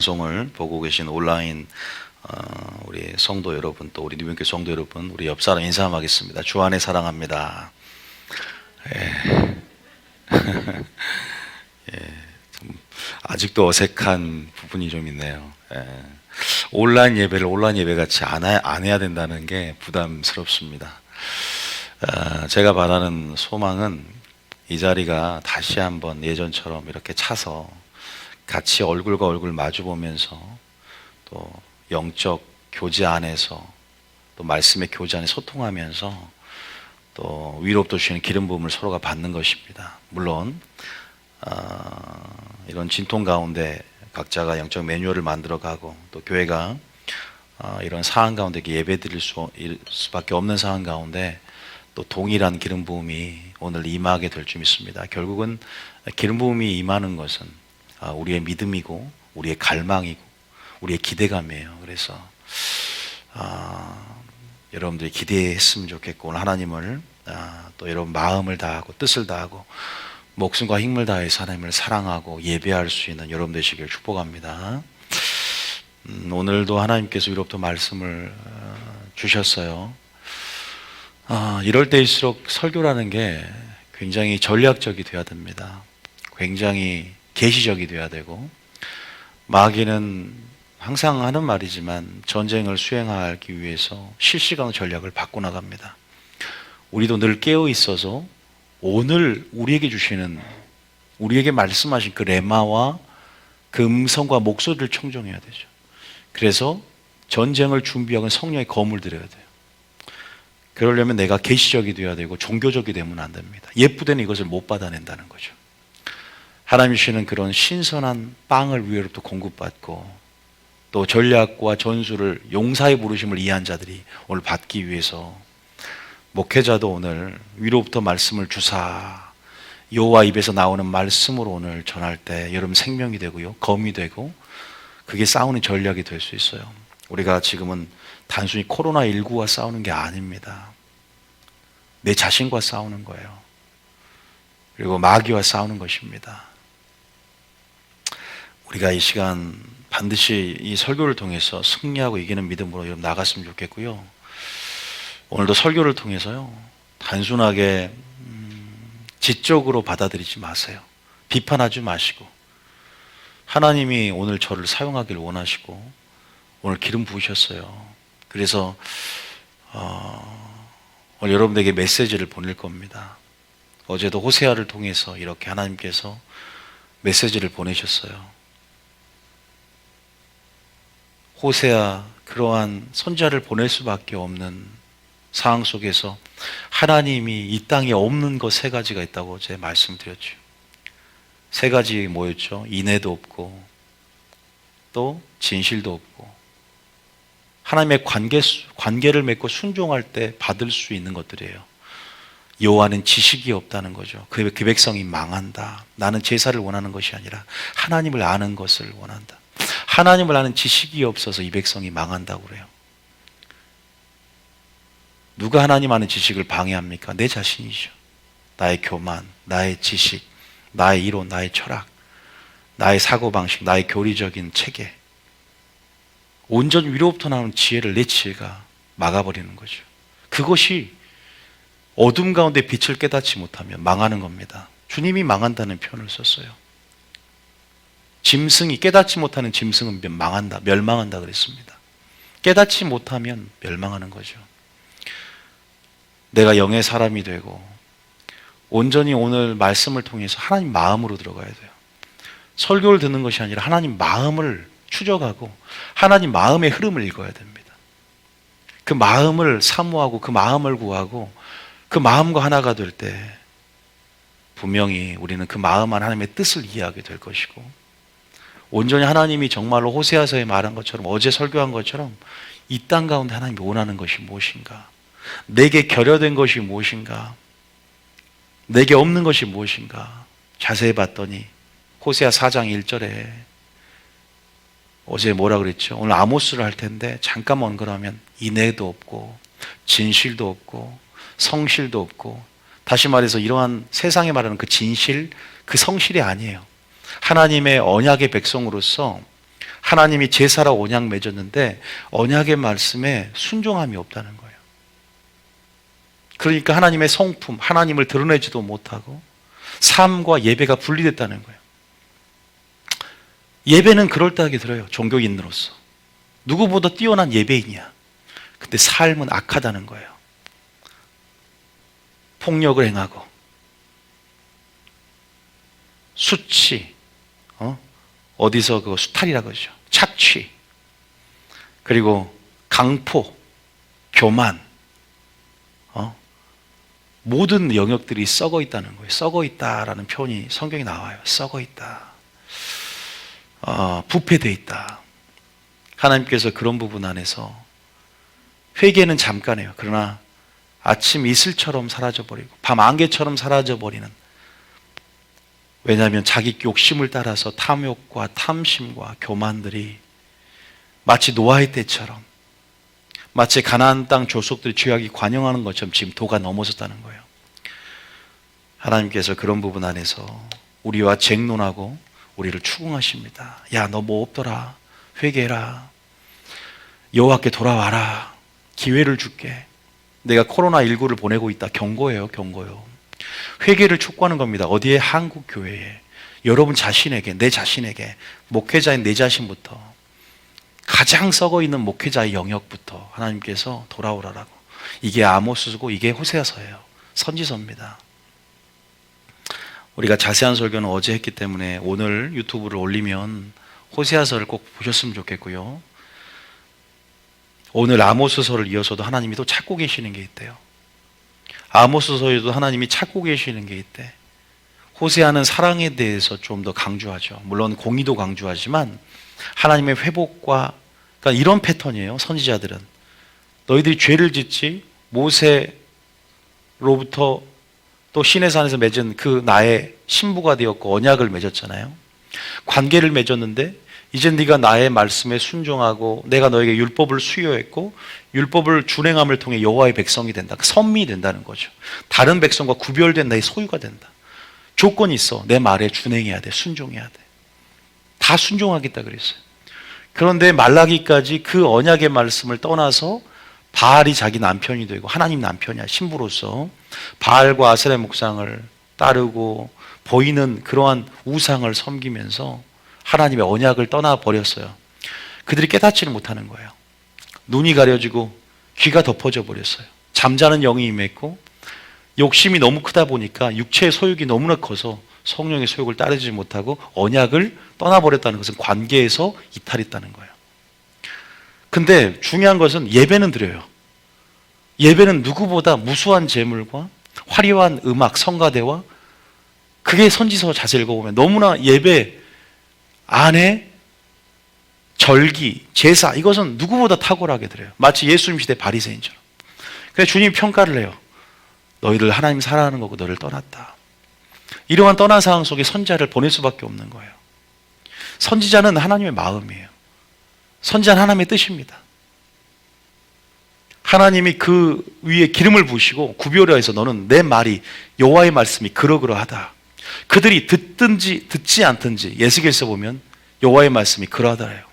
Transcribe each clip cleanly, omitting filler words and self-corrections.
방송을 보고 계신 온라인 우리 성도 여러분, 또 우리 뉴변교회 성도 여러분, 우리 옆사람 인사하겠습니다. 주 안에 사랑합니다. 아직도 어색한 부분이 좀 있네요. 온라인 예배를 온라인 예배 같이 안 해야 된다는 게 부담스럽습니다. 제가 바라는 소망은 이 자리가 다시 한번 예전처럼 이렇게 차서 같이 얼굴과 얼굴 마주 보면서 또 영적 교제 안에서 또 말씀의 교제 안에 소통하면서 또 위로도 주시는 기름 부음을 서로가 받는 것입니다. 물론 이런 진통 가운데 각자가 영적 매뉴얼을 만들어가고 또 교회가 이런 상황 가운데 예배 드릴 수밖에 없는 상황 가운데 또 동일한 기름 부음이 오늘 임하게 될 줄 믿습니다. 결국은 기름 부음이 임하는 것은 우리의 믿음이고 우리의 갈망이고 우리의 기대감이에요. 그래서 여러분들이 기대했으면 좋겠고 오늘 하나님을 또 여러분 마음을 다하고 뜻을 다하고 목숨과 힘을 다해서 하나님을 사랑하고 예배할 수 있는 여러분 되시길 축복합니다. 오늘도 하나님께서 위로부터 말씀을 주셨어요. 이럴 때일수록 설교라는 게 굉장히 전략적이 되어야 됩니다. 굉장히 계시적이 되어야 되고, 마귀는 항상 하는 말이지만 전쟁을 수행하기 위해서 실시간 전략을 바꿔나갑니다. 우리도 늘 깨어 있어서 오늘 우리에게 말씀하신 그 레마와 그 음성과 목소리를 청정해야 되죠. 그래서 전쟁을 준비하고 성령의 검을 들여야 돼요. 그러려면 내가 계시적이 되어야 되고 종교적이 되면 안 됩니다. 예쁘대는 이것을 못 받아낸다는 거죠. 하나님 주시는 그런 신선한 빵을 위로부터 공급받고 또 전략과 전술을 용사의 부르심을 이해한 자들이 오늘 받기 위해서 목회자도 오늘 위로부터 말씀을 주사 여호와 입에서 나오는 말씀으로 오늘 전할 때 여러분 생명이 되고요, 검이 되고 그게 싸우는 전략이 될 수 있어요. 우리가 지금은 단순히 코로나19와 싸우는 게 아닙니다. 내 자신과 싸우는 거예요. 그리고 마귀와 싸우는 것입니다. 우리가 이 시간 반드시 이 설교를 통해서 승리하고 이기는 믿음으로 여러분 나갔으면 좋겠고요. 오늘도 설교를 통해서요, 단순하게 지적으로 받아들이지 마세요. 비판하지 마시고 하나님이 오늘 저를 사용하길 원하시고 오늘 기름 부으셨어요. 그래서 오늘 여러분들에게 메시지를 보낼 겁니다. 어제도 호세아를 통해서 이렇게 하나님께서 메시지를 보내셨어요. 호세아, 그러한 선지자를 보낼 수밖에 없는 상황 속에서 하나님이 이 땅에 없는 것 세 가지가 있다고 어제 말씀드렸죠. 세 가지 뭐였죠? 인애도 없고 또 진실도 없고 하나님의 관계를 맺고 순종할 때 받을 수 있는 것들이에요. 여호와는 지식이 없다는 거죠. 그 백성이 망한다. 나는 제사를 원하는 것이 아니라 하나님을 아는 것을 원한다. 하나님을 아는 지식이 없어서 이 백성이 망한다고 그래요. 누가 하나님 아는 지식을 방해합니까? 내 자신이죠. 나의 교만, 나의 지식, 나의 이론, 나의 철학, 나의 사고방식, 나의 교리적인 체계, 온전 위로부터 나오는 지혜를 내 지혜가 막아버리는 거죠. 그것이 어둠 가운데 빛을 깨닫지 못하면 망하는 겁니다. 주님이 망한다는 표현을 썼어요. 짐승이 깨닫지 못하는 짐승은 망한다, 멸망한다 그랬습니다. 깨닫지 못하면 멸망하는 거죠. 내가 영의 사람이 되고 온전히 오늘 말씀을 통해서 하나님 마음으로 들어가야 돼요. 설교를 듣는 것이 아니라 하나님 마음을 추적하고 하나님 마음의 흐름을 읽어야 됩니다. 그 마음을 사모하고 그 마음을 구하고 그 마음과 하나가 될 때 분명히 우리는 그 마음 안 하나님의 뜻을 이해하게 될 것이고, 온전히 하나님이 정말로 호세아서에 말한 것처럼, 어제 설교한 것처럼 이 땅 가운데 하나님이 원하는 것이 무엇인가, 내게 결여된 것이 무엇인가, 내게 없는 것이 무엇인가 자세히 봤더니 호세아 4장 1절에 어제 뭐라 그랬죠? 오늘 아모스를 할 텐데 잠깐 언급하면 인애도 없고 진실도 없고 성실도 없고, 다시 말해서 이러한 세상에 말하는 그 진실, 그 성실이 아니에요. 하나님의 언약의 백성으로서 하나님이 제사라 언약 맺었는데 언약의 말씀에 순종함이 없다는 거예요. 그러니까 하나님의 성품, 하나님을 드러내지도 못하고 삶과 예배가 분리됐다는 거예요. 예배는 그럴듯하게 들어요. 종교인으로서. 누구보다 뛰어난 예배인이야. 근데 삶은 악하다는 거예요. 폭력을 행하고 수치, 어디서 그 수탈이라 그러죠. 착취, 그리고 강포, 교만, 모든 영역들이 썩어 있다는 거예요. 썩어 있다라는 표현이 성경에 나와요. 썩어 있다. 부패되어 있다. 하나님께서 그런 부분 안에서 회개는 잠깐이에요. 그러나 아침 이슬처럼 사라져버리고 밤 안개처럼 사라져버리는, 왜냐하면 자기 욕심을 따라서 탐욕과 탐심과 교만들이 마치 노아의 때처럼, 마치 가나안 땅 족속들의 죄악이 관영하는 것처럼 지금 도가 넘어섰다는 거예요. 하나님께서 그런 부분 안에서 우리와 쟁론하고 우리를 추궁하십니다. 야, 너 뭐 없더라. 회개해라. 여호와께 돌아와라. 기회를 줄게. 내가 코로나19를 보내고 있다. 경고예요. 경고요. 회개를 촉구하는 겁니다. 어디에? 한국 교회에. 여러분 자신에게, 내 자신에게, 목회자인 내 자신부터, 가장 썩어 있는 목회자의 영역부터 하나님께서 돌아오라라고. 이게 아모스고 이게 호세아서예요. 선지서입니다. 우리가 자세한 설교는 어제 했기 때문에 오늘 유튜브를 올리면 호세아서를 꼭 보셨으면 좋겠고요. 오늘 아모스서를 이어서도 하나님이 또 찾고 계시는 게 있대요. 아모스서에도 하나님이 찾고 계시는 게 있대. 호세아는 사랑에 대해서 좀 더 강조하죠. 물론 공의도 강조하지만 하나님의 회복과, 그러니까 이런 패턴이에요. 선지자들은 너희들이 죄를 짓지 모세로부터 또 시내산에서 맺은 그 나의 신부가 되었고 언약을 맺었잖아요. 관계를 맺었는데 이제 네가 나의 말씀에 순종하고 내가 너에게 율법을 수여했고 율법을 준행함을 통해 여호와의 백성이 된다. 선민이 된다는 거죠. 다른 백성과 구별된 나의 소유가 된다. 조건이 있어. 내 말에 준행해야 돼. 순종해야 돼. 다 순종하겠다 그랬어요. 그런데 말라기까지 그 언약의 말씀을 떠나서 바알이 자기 남편이 되고 하나님 남편이야. 신부로서 바알과 아세라 목상을 따르고 보이는 그러한 우상을 섬기면서 하나님의 언약을 떠나버렸어요. 그들이 깨닫지를 못하는 거예요. 눈이 가려지고 귀가 덮어져 버렸어요. 잠자는 영이 임했고 욕심이 너무 크다 보니까 육체의 소욕이 너무나 커서 성령의 소욕을 따르지 못하고 언약을 떠나버렸다는 것은 관계에서 이탈했다는 거예요. 근데 중요한 것은 예배는 드려요. 예배는 누구보다 무수한 제물과 화려한 음악, 성가대와, 그게 선지서 자세히 읽어보면 너무나 예배 안에 절기, 제사, 이것은 누구보다 탁월하게 드려요. 마치 예수님 시대 바리새인처럼. 그래서 주님이 평가를 해요. 너희들 하나님 사랑하는 거고 너를 떠났다. 이러한 떠난 상황 속에 선지자를 보낼 수밖에 없는 거예요. 선지자는 하나님의 마음이에요. 선지자는 하나님의 뜻입니다. 하나님이 그 위에 기름을 부으시고 구별을 해서 너는 내 말이 여호와의 말씀이 그러그러하다. 그들이 듣든지 듣지 않든지 예수께서 보면 여호와의 말씀이 그러하다래요.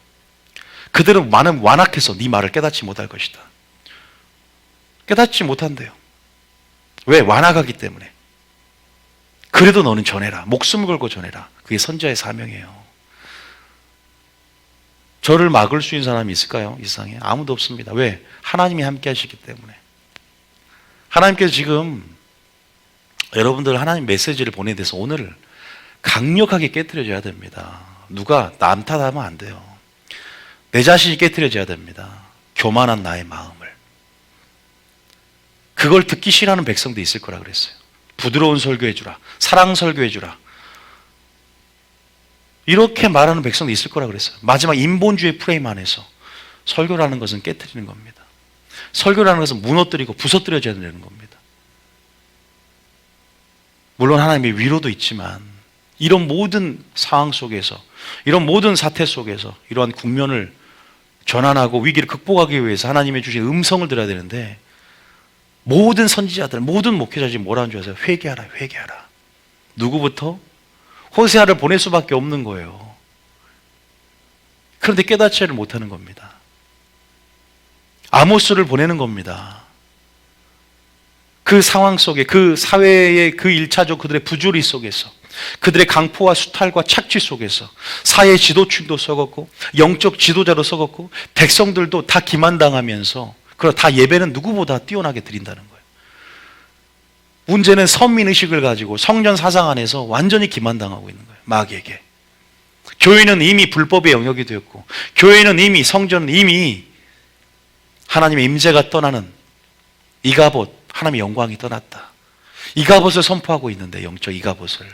그들은 많은 완악해서 네 말을 깨닫지 못할 것이다. 깨닫지 못한대요. 왜? 완악하기 때문에. 그래도 너는 전해라. 목숨을 걸고 전해라. 그게 선지자의 사명이에요. 저를 막을 수 있는 사람이 있을까요? 이 세상에 아무도 없습니다. 왜? 하나님이 함께 하시기 때문에. 하나님께서 지금 여러분들 하나님 메시지를 보내대서 오늘 강력하게 깨트려져야 됩니다. 누가 남 탓하면 안 돼요. 내 자신이 깨트려져야 됩니다. 교만한 나의 마음을. 그걸 듣기 싫어하는 백성도 있을 거라 그랬어요. 부드러운 설교해주라. 사랑 설교해주라. 이렇게 말하는 백성도 있을 거라 그랬어요. 마지막 인본주의 프레임 안에서 설교라는 것은 깨트리는 겁니다. 설교라는 것은 무너뜨리고 부서뜨려져야 되는 겁니다. 물론 하나님의 위로도 있지만 이런 모든 상황 속에서, 이런 모든 사태 속에서 이러한 국면을 전환하고 위기를 극복하기 위해서 하나님의 주신 음성을 들어야 되는데, 모든 선지자들, 모든 목회자들이 뭐라는 줄 아세요? 회개하라, 회개하라. 누구부터? 호세아를 보낼 수밖에 없는 거예요. 그런데 깨닫지를 못하는 겁니다. 아모스를 보내는 겁니다. 그 상황 속에, 그 사회의 그 1차적 그들의 부조리 속에서, 그들의 강포와 수탈과 착취 속에서 사회 지도층도 썩었고 영적 지도자도 썩었고 백성들도 다 기만당하면서, 그리고 다 예배는 누구보다 뛰어나게 드린다는 거예요. 문제는 선민의식을 가지고 성전 사상 안에서 완전히 기만당하고 있는 거예요. 마귀에게. 교회는 이미 불법의 영역이 되었고, 교회는 이미, 성전은 이미 하나님의 임재가 떠나는 이가봇, 하나님의 영광이 떠났다. 이가봇을 선포하고 있는데, 영적 이가봇을.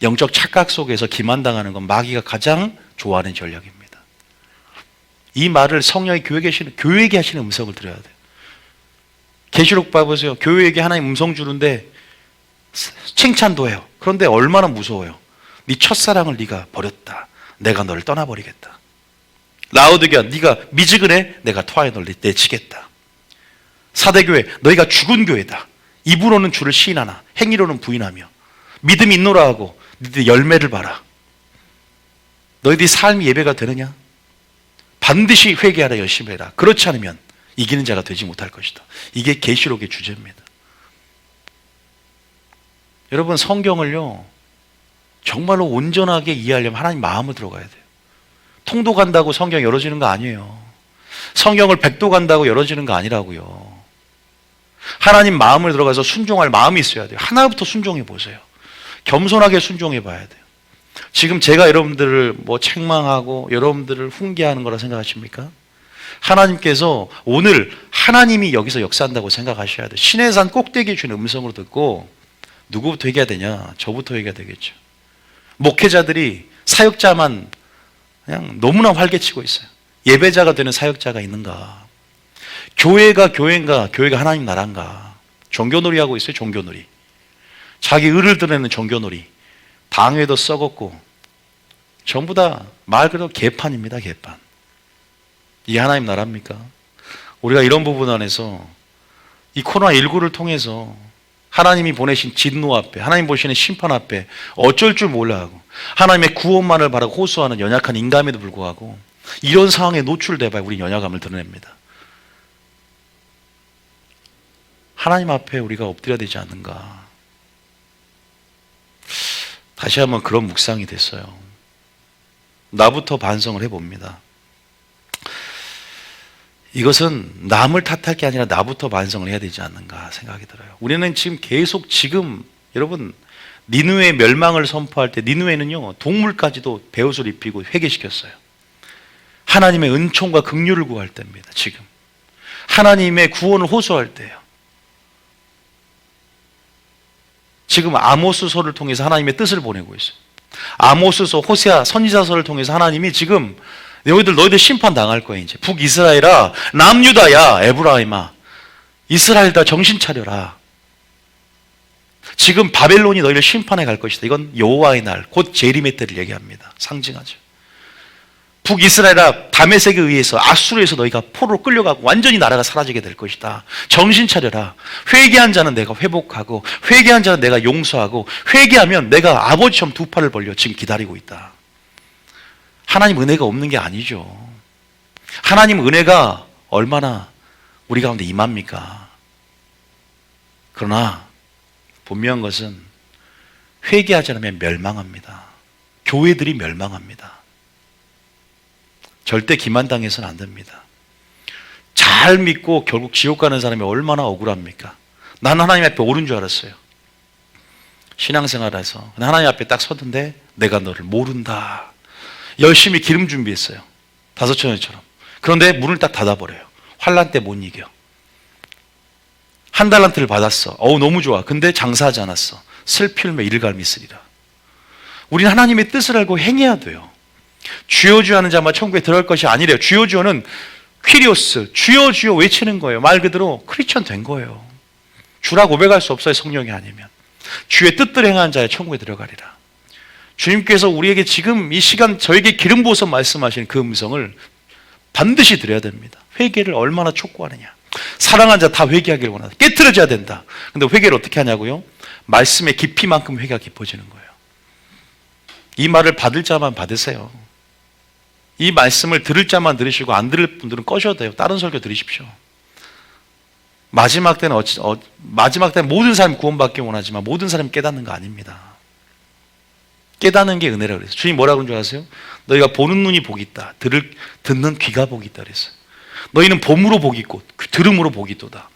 영적 착각 속에서 기만당하는 건 마귀가 가장 좋아하는 전략입니다. 이 말을 성령이 교회에게 하시는 음성을 들어야 돼요. 계시록 봐보세요. 교회에게 하나님 음성 주는데 칭찬도 해요. 그런데 얼마나 무서워요. 네 첫사랑을 네가 버렸다. 내가 너를 떠나버리겠다. 라오디게아, 네가 미지근해. 내가 토하에 널 내치겠다. 사대교회, 너희가 죽은 교회다. 입으로는 주를 시인하나 행위로는 부인하며 믿음이 있노라 하고 너희들 열매를 봐라. 너희들이 삶이 예배가 되느냐? 반드시 회개하라, 열심히 해라. 그렇지 않으면 이기는 자가 되지 못할 것이다. 이게 계시록의 주제입니다. 여러분, 성경을요 정말로 온전하게 이해하려면 하나님 마음을 들어가야 돼요. 통도 간다고 성경 열어지는 거 아니에요. 성경을 100도 간다고 열어지는 거 아니라고요. 하나님 마음을 들어가서 순종할 마음이 있어야 돼요. 하나부터 순종해 보세요. 겸손하게 순종해 봐야 돼요. 지금 제가 여러분들을 책망하고 여러분들을 훈계하는 거라 생각하십니까? 하나님께서 오늘 하나님이 여기서 역사한다고 생각하셔야 돼요. 신의 산 꼭대기에 주는 음성으로 듣고, 누구부터 얘기해야 되냐? 저부터 얘기해야 되겠죠. 목회자들이 사역자만 그냥 너무나 활개치고 있어요. 예배자가 되는 사역자가 있는가? 교회가 교회인가? 교회가 하나님 나라인가? 종교놀이 하고 있어요. 종교놀이. 자기 의를 드러내는 종교놀이. 당회도 썩었고 전부 다 말 그대로 개판입니다. 개판. 이게 하나님 나라입니까? 우리가 이런 부분 안에서 이 코로나19를 통해서 하나님이 보내신 진노 앞에, 하나님 보시는 심판 앞에 어쩔 줄 몰라 하고 하나님의 구원만을 바라고 호소하는 연약한 인간에도 불구하고 이런 상황에 노출돼 봐야 우리 연약함을 드러냅니다. 하나님 앞에 우리가 엎드려야 되지 않는가. 다시 한번 그런 묵상이 됐어요. 나부터 반성을 해봅니다. 이것은 남을 탓할 게 아니라 나부터 반성을 해야 되지 않는가 생각이 들어요. 우리는 지금 여러분 니느웨 멸망을 선포할 때 니느웨는요 동물까지도 베옷을 입히고 회개시켰어요. 하나님의 은총과 긍휼을 구할 때입니다. 지금 하나님의 구원을 호소할 때예요. 지금 아모스서를 통해서 하나님의 뜻을 보내고 있어요. 아모스서, 호세아, 선지자서를 통해서 하나님이 지금 너희들 심판당할 거야. 이제 북이스라엘아, 남유다야, 에브라임아, 이스라엘다, 정신 차려라. 지금 바벨론이 너희를 심판해 갈 것이다. 이건 여호와의 날, 곧 재림의 때를 얘기합니다. 상징하죠. 북이스라엘아, 다메섹에 의해서, 아수르에서 너희가 포로로 끌려가고 완전히 나라가 사라지게 될 것이다. 정신 차려라. 회개한 자는 내가 회복하고, 회개한 자는 내가 용서하고, 회개하면 내가 아버지처럼 두 팔을 벌려 지금 기다리고 있다. 하나님 은혜가 없는 게 아니죠. 하나님 은혜가 얼마나 우리 가운데 임합니까? 그러나 분명한 것은 회개하지 않으면 멸망합니다. 교회들이 멸망합니다. 절대 기만당해서는 안 됩니다. 잘 믿고 결국 지옥 가는 사람이 얼마나 억울합니까? 나는 하나님 앞에 옳은 줄 알았어요. 신앙생활에서 하나님 앞에 딱 서던데 내가 너를 모른다. 열심히 기름 준비했어요. 5,000원처럼. 그런데 문을 딱 닫아버려요. 환난 때 못 이겨. 1달란트를 받았어. 너무 좋아. 근데 장사하지 않았어. 슬필매 일갈미 쓰리라. 우리는 하나님의 뜻을 알고 행해야 돼요. 주여 주여 하는 자만 천국에 들어갈 것이 아니래요. 주여 주여는 퀴리오스, 주여 주여 외치는 거예요. 말 그대로 크리스천 된 거예요. 주라 고백할 수 없어요. 성령이 아니면. 주의 뜻대로 행하는 자야 천국에 들어가리라. 주님께서 우리에게 지금 이 시간 저에게 기름 부어서 말씀하시는 그 음성을 반드시 드려야 됩니다. 회개를 얼마나 촉구하느냐. 사랑한 자 다 회개하기를 원한다. 깨트려져야 된다. 근데 회개를 어떻게 하냐고요? 말씀의 깊이만큼 회개가 깊어지는 거예요. 이 말을 받을 자만 받으세요. 이 말씀을 들을 자만 들으시고 안 들을 분들은 꺼셔도 돼요. 다른 설교 들으십시오. 마지막 때는 마지막 때는 모든 사람이 구원받기 원하지만 모든 사람이 깨닫는 거 아닙니다. 깨닫는 게 은혜라고 그랬어요. 주님 뭐라고 그런 줄 아세요? 너희가 보는 눈이 복이 있다. 듣는 귀가 복이 있다 그랬어요. 너희는 봄으로 복이 있고 들음으로 복이 있도다.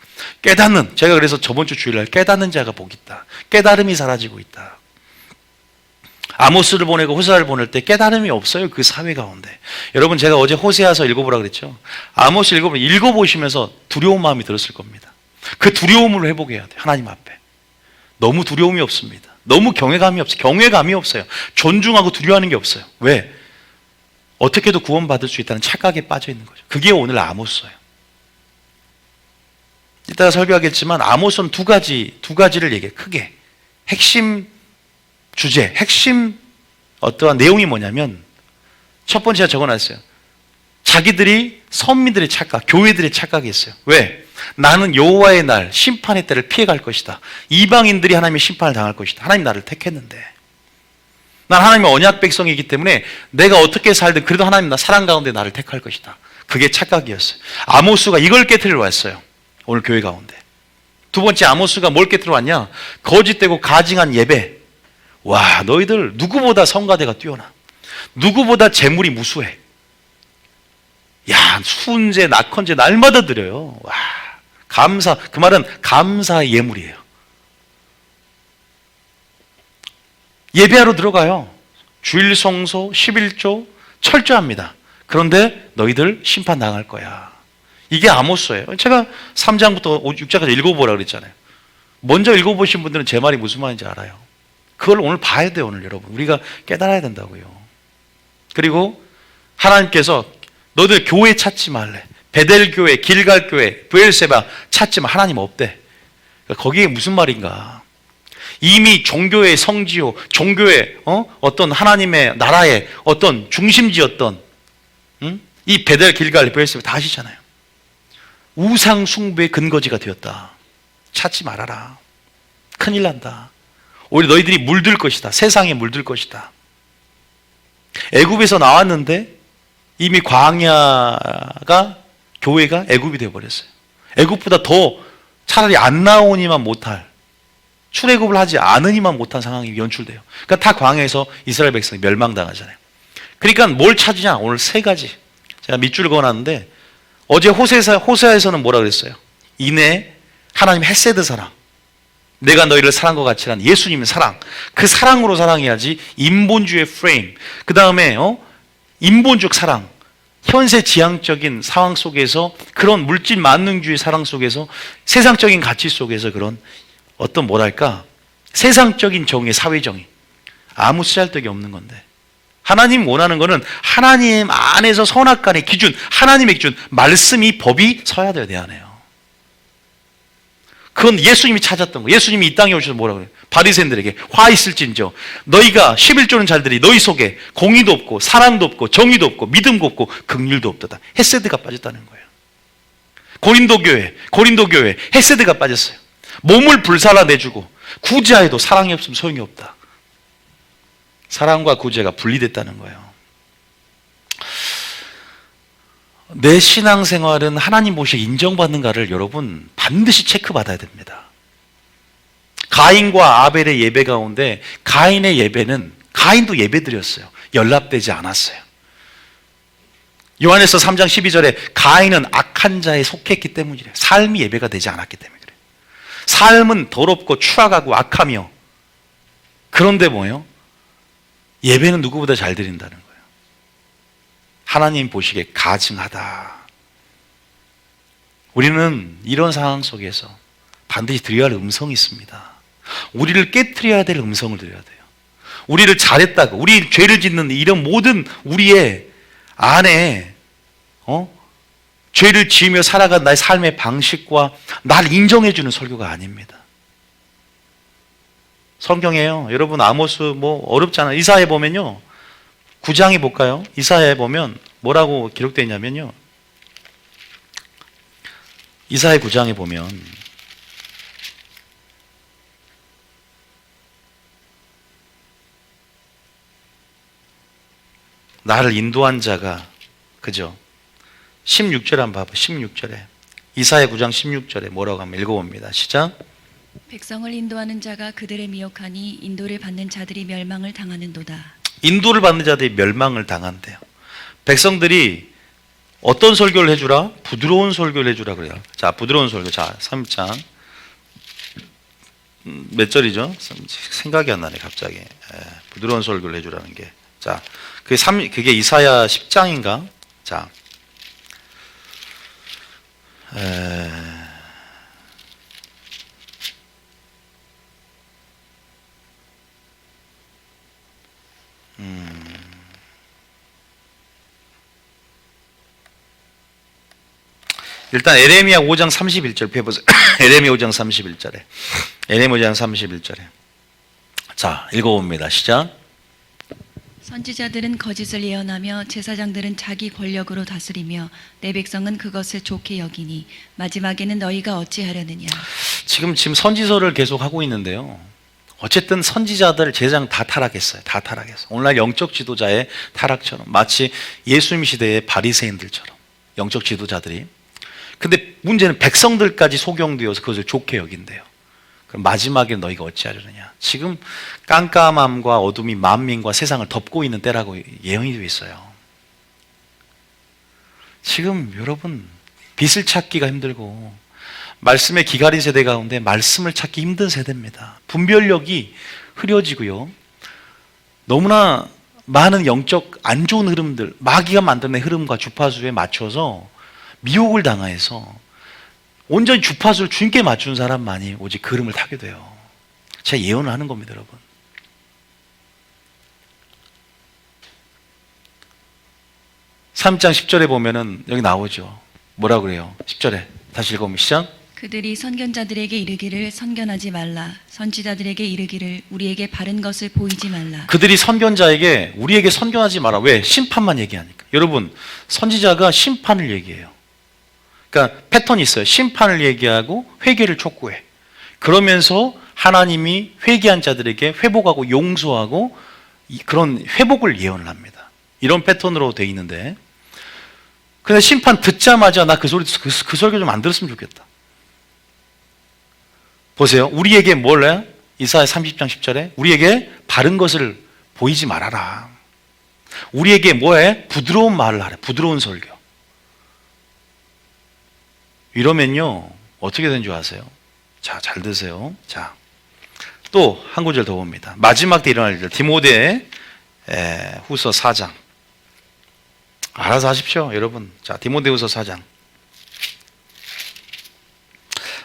깨닫는, 제가 그래서 저번 주 주일날 깨닫는 자가 복이 있다. 깨달음이 사라지고 있다. 아모스를 보내고 호세아를 보낼 때 깨달음이 없어요. 그 사회 가운데. 여러분, 제가 어제 호세아서 읽어보라 그랬죠. 아모스 읽어보시면서 두려운 마음이 들었을 겁니다. 그 두려움을 회복해야 돼요. 하나님 앞에. 너무 두려움이 없습니다. 너무 경외감이 없어요. 경외감이 없어요. 존중하고 두려워하는 게 없어요. 왜? 어떻게도 구원받을 수 있다는 착각에 빠져 있는 거죠. 그게 오늘 아모스예요. 이따가 설교하겠지만 아모스는 두 가지를 얘기해요. 크게. 핵심 주제, 핵심 어떠한 내용이 뭐냐면 첫 번째 제가 적어놨어요. 자기들이 선민들의 착각, 교회들의 착각이 있어요. 왜? 나는 여호와의 날, 심판의 때를 피해갈 것이다. 이방인들이 하나님의 심판을 당할 것이다. 하나님 나를 택했는데 난 하나님의 언약 백성이기 때문에 내가 어떻게 살든 그래도 하나님 나 사랑 가운데 나를 택할 것이다. 그게 착각이었어요. 아모스가 이걸 깨트리러 왔어요. 오늘 교회 가운데. 두 번째, 아모스가 뭘 깨트리러 왔냐? 거짓되고 가증한 예배. 와, 너희들 누구보다 성가대가 뛰어나. 누구보다 재물이 무수해. 야, 순제, 낙헌제 날마다 드려요. 와, 그 말은 감사의 예물이에요. 예배하러 들어가요. 주일 성소, 11조 철저합니다. 그런데 너희들 심판 당할 거야. 이게 아모스예요. 제가 3장부터 6장까지 읽어보라 그랬잖아요. 먼저 읽어보신 분들은 제 말이 무슨 말인지 알아요. 그걸 오늘 봐야 돼요. 오늘 여러분 우리가 깨달아야 된다고요. 그리고 하나님께서 너희들 교회 찾지 말래. 베델교회, 길갈교회, 브엘세바 찾지 마. 하나님 없대. 거기에 무슨 말인가. 이미 종교의 성지요, 종교의 어떤 하나님의 나라의 어떤 중심지였던 이 베델, 길갈, 브엘세바 다 아시잖아요. 우상 숭배의 근거지가 되었다. 찾지 말아라. 큰일 난다. 오히려 너희들이 물들 것이다. 세상에 물들 것이다. 애굽에서 나왔는데 이미 광야가 교회가 애굽이 되어버렸어요. 애굽보다 더 차라리 안 나오니만 못할, 출애굽을 하지 않으니만 못한 상황이 연출돼요. 그러니까 다 광야에서 이스라엘 백성이 멸망당하잖아요. 그러니까 뭘 찾으냐? 오늘 세 가지. 제가 밑줄을 그어놨는데 어제 호세아에서는 뭐라 그랬어요? 이내 하나님 헤세드 사랑. 내가 너희를 사랑한 것 같이란 예수님의 사랑. 그 사랑으로 사랑해야지. 인본주의 프레임. 그 다음에 인본적 사랑. 현세 지향적인 상황 속에서 그런 물질 만능주의 사랑 속에서 세상적인 가치 속에서 그런 어떤 뭐랄까 세상적인 정의, 사회정의 아무 쓰잘데기 없는 건데 하나님 원하는 거는 하나님 안에서 선악간의 기준, 하나님의 기준, 말씀이 법이 서야 돼요. 내 안에요. 그건 예수님이 찾았던 거. 예수님이 이 땅에 오셔서 뭐라고 그래요? 바리새인들에게 화 있을진저 너희가 11조는 잘들이 너희 속에 공의도 없고 사랑도 없고 정의도 없고 믿음도 없고 긍휼도 없도다. 헤세드가 빠졌다는 거예요. 고린도 교회 헤세드가 빠졌어요. 몸을 불살라내주고 구제하여도 사랑이 없으면 소용이 없다. 사랑과 구제가 분리됐다는 거예요. 내 신앙생활은 하나님 보시기에 인정받는가를 여러분 반드시 체크받아야 됩니다. 가인과 아벨의 예배 가운데 가인의 예배는 가인도 예배드렸어요. 연락되지 않았어요. 요한에서 3장 12절에 가인은 악한 자에 속했기 때문이래요. 삶이 예배가 되지 않았기 때문에 그래요. 삶은 더럽고 추악하고 악하며 그런데 뭐예요? 예배는 누구보다 잘 드린다는 거예요. 하나님 보시기에 가증하다. 우리는 이런 상황 속에서 반드시 드려야 할 음성이 있습니다. 우리를 깨트려야 될 음성을 드려야 돼요. 우리를 잘했다고, 우리 죄를 짓는 이런 모든 우리의 안에 죄를 지으며 살아간 나의 삶의 방식과 날 인정해주는 설교가 아닙니다. 성경에요. 여러분 아모스 뭐 어렵잖아요. 이사야에 보면요. 9장에 볼까요? 이사야에 보면 뭐라고 기록되어 있냐면요. 이사야 9장에 보면 나를 인도한 자가, 그죠? 16절에 한번 봐봐. 16절에 이사야 9장 16절에 뭐라고 하면 읽어봅니다. 시작. 백성을 인도하는 자가 그들을 미혹하니 인도를 받는 자들이 멸망을 당하는도다. 인도를 받는 자들이 멸망을 당한대요. 백성들이 어떤 설교를 해주라? 부드러운 설교를 해주라 그래요. 자, 부드러운 설교. 자, 3장 몇 절이죠? 생각이 안 나네 갑자기. 부드러운 설교를 해주라는 게. 자, 그게 이사야 10장인가? 자, 일단 에레미야 5장 31절 펴보세요. 에레미야 5장 31절에. 에레미야 5장 31절에. 자, 읽어봅니다. 시작. 선지자들은 거짓을 예언하며 제사장들은 자기 권력으로 다스리며 내 백성은 그것을 좋게 여기니 마지막에는 너희가 어찌하려느냐. 지금 선지서를 계속 하고 있는데요. 어쨌든 선지자들, 제사장 다 타락했어요. 다 타락했어요. 오늘날 영적 지도자의 타락처럼, 마치 예수님 시대의 바리새인들처럼 영적 지도자들이. 근데 문제는 백성들까지 소경되어서 그것을 좋게 여긴대요. 그럼 마지막에 너희가 어찌하려느냐. 지금 깜깜함과 어둠이 만민과 세상을 덮고 있는 때라고 예언이 되어 있어요. 지금 여러분 빛을 찾기가 힘들고 말씀의 기가린 세대 가운데 말씀을 찾기 힘든 세대입니다. 분별력이 흐려지고요. 너무나 많은 영적 안 좋은 흐름들, 마귀가 만드는 흐름과 주파수에 맞춰서 미혹을 당해서 온전히 주파수를 주님께 맞춘 사람만이 오직 그 흐름을 타게 돼요. 제가 예언을 하는 겁니다, 여러분. (3장 10절에) 보면은 여기 나오죠. 뭐라 그래요? 10절에 다시 읽어보면 시작. 그들이 선견자들에게 이르기를 선견하지 말라. 선지자들에게 이르기를 우리에게 바른 것을 보이지 말라. 그들이 선견자에게 우리에게 선견하지 마라. 왜? 심판만 얘기하니까. 여러분, 선지자가 심판을 얘기해요. 그러니까 패턴이 있어요. 심판을 얘기하고 회개를 촉구해. 그러면서 하나님이 회개한 자들에게 회복하고 용서하고 그런 회복을 예언을 합니다. 이런 패턴으로 돼 있는데, 근데 심판 듣자마자 나 그 설교 좀 안 들었으면 좋겠다. 보세요. 우리에게 뭘 해요? 이사야 30장 10절에 우리에게 바른 것을 보이지 말아라. 우리에게 뭐해? 부드러운 말을 하래. 부드러운 설교. 이러면요 어떻게 되는 줄 아세요? 자, 잘 드세요. 자, 또 한 구절 더 봅니다. 마지막 때 일어날 일. 디모데 후서 4장. 알아서 하십시오, 여러분. 자, 디모데후서 4장.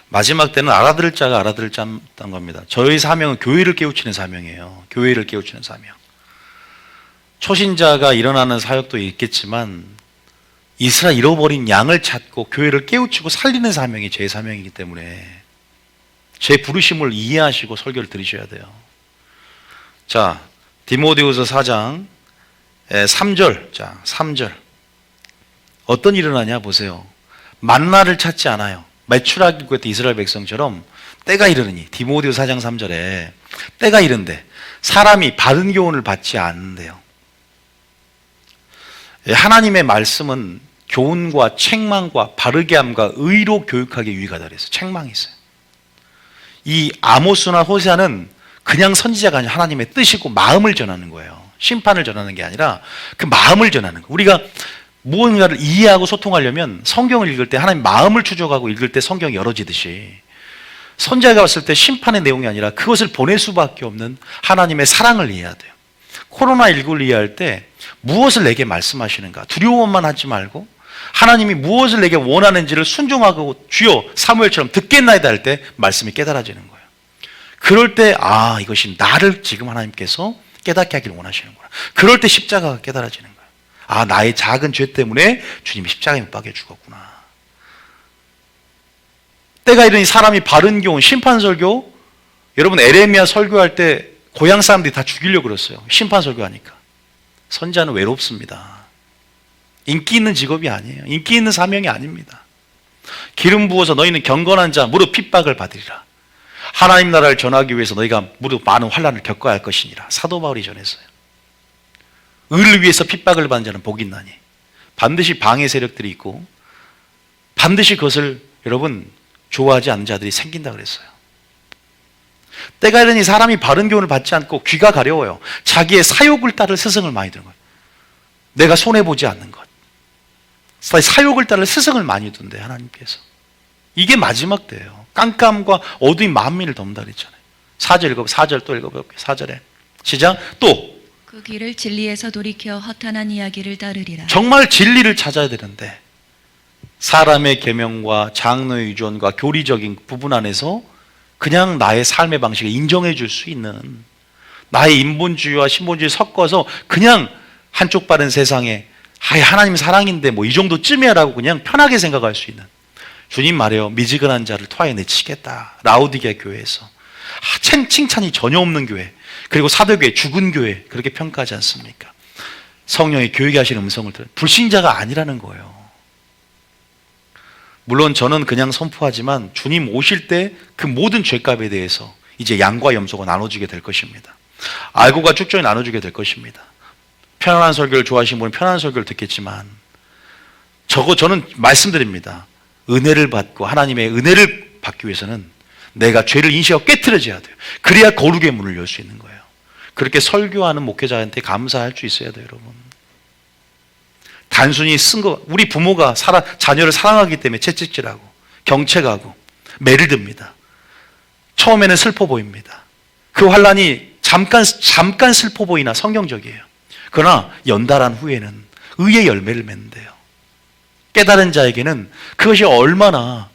마지막 때는 알아들을 자가 알아들을 자는 겁니다. 저희 사명은 교회를 깨우치는 사명이에요. 교회를 깨우치는 사명. 초신자가 일어나는 사역도 있겠지만 이스라엘 잃어버린 양을 찾고 교회를 깨우치고 살리는 사명이 제 사명이기 때문에 제 부르심을 이해하시고 설교를 들으셔야 돼요. 자, 디모데후서 4장 3절. 자, 3절. 어떤 일을 하냐 보세요. 만나를 찾지 않아요. 매출하기 구했던 이스라엘 백성처럼 때가 이르느니, 디모데후서 4장 3절에 때가 이른데 사람이 바른 교훈을 받지 않는데요. 하나님의 말씀은 교훈과 책망과 바르게 함과 의로 교육하기 유익하다 그랬어요. 책망이 있어요. 이 아모스나 호세아는 그냥 선지자가 아니라 하나님의 뜻이고 마음을 전하는 거예요. 심판을 전하는 게 아니라 그 마음을 전하는 거예요. 우리가 무언가를 이해하고 소통하려면 성경을 읽을 때 하나님 마음을 추적하고 읽을 때 성경이 열어지듯이 선지자가 왔을 때 심판의 내용이 아니라 그것을 보낼 수밖에 없는 하나님의 사랑을 이해해야 돼요. 코로나19를 이해할 때 무엇을 내게 말씀하시는가 두려워만 하지 말고 하나님이 무엇을 내게 원하는지를 순종하고 주여 사무엘처럼 듣겠나이다 할 때 말씀이 깨달아지는 거예요. 그럴 때 아, 이것이 나를 지금 하나님께서 깨닫게 하기를 원하시는구나. 그럴 때 십자가가 깨달아지는 거예요. 아, 나의 작은 죄 때문에 주님이 십자가에 못 박혀 죽었구나. 때가 이르니 사람이 바른 교훈, 심판 설교, 여러분 에레미야 설교할 때 고향 사람들이 다 죽이려고 그랬어요. 심판 설교하니까. 선지자는 외롭습니다. 인기 있는 직업이 아니에요. 인기 있는 사명이 아닙니다. 기름 부어서 너희는 경건한 자 무릇 핍박을 받으리라. 하나님 나라를 전하기 위해서 너희가 무릇 많은 환난을 겪어야 할 것이니라. 사도 바울이 전했어요. 의를 위해서 핍박을 받는 자는 복이 있나니. 반드시 방해 세력들이 있고 반드시 그것을 여러분 좋아하지 않는 자들이 생긴다 그랬어요. 때가 이르니 사람이 바른 교훈을 받지 않고 귀가 가려워요. 자기의 사욕을 따를 스승을 많이 두는 거예요. 내가 손해보지 않는 것. 사욕을 따를 스승을 많이 둔대 하나님께서. 이게 마지막 때예요. 깜깜과 어두이 만민을 덮는다 그랬잖아요. 4절 읽어볼게요. 4절 또 읽어볼게요. 4절에 시작. 또 그 길을 진리에서 돌이켜 허탄한 이야기를 따르리라. 정말 진리를 찾아야 되는데 사람의 계명과 장로의 유전과 교리적인 부분 안에서 그냥 나의 삶의 방식을 인정해 줄 수 있는 나의 인본주의와 신본주의 섞어서 그냥 한쪽 바른 세상에 하나님 사랑인데 뭐 이 정도쯤이야라고 그냥 편하게 생각할 수 있는 주님 말해요. 미지근한 자를 토하에 내치겠다. 라오디게아 교회에서 칭찬이 전혀 없는 교회 그리고 사도교회 죽은 교회 그렇게 평가하지 않습니까? 성령이 교육에 하시는 음성을 들어요. 불신자가 아니라는 거예요. 물론 저는 그냥 선포하지만 주님 오실 때 그 모든 죄값에 대해서 이제 양과 염소가 나눠주게 될 것입니다. 알고가 쭉쭉 나눠주게 될 것입니다. 편안한 설교를 좋아하시는 분은 편안한 설교를 듣겠지만 저는 말씀드립니다. 은혜를 받고 하나님의 은혜를 받기 위해서는 내가 죄를 인식하고 깨트려져야 돼요. 그래야 거룩의 문을 열 수 있는 거예요. 그렇게 설교하는 목회자한테 감사할 수 있어야 돼요, 여러분. 단순히 쓴 거, 우리 부모가 자녀를 사랑하기 때문에 채찍질하고 경책하고 매를 듭니다. 처음에는 슬퍼 보입니다. 그 환란이 잠깐 슬퍼 보이나 성경적이에요. 그러나 연달한 후에는 의의 열매를 맺는데요. 깨달은 자에게는 그것이 얼마나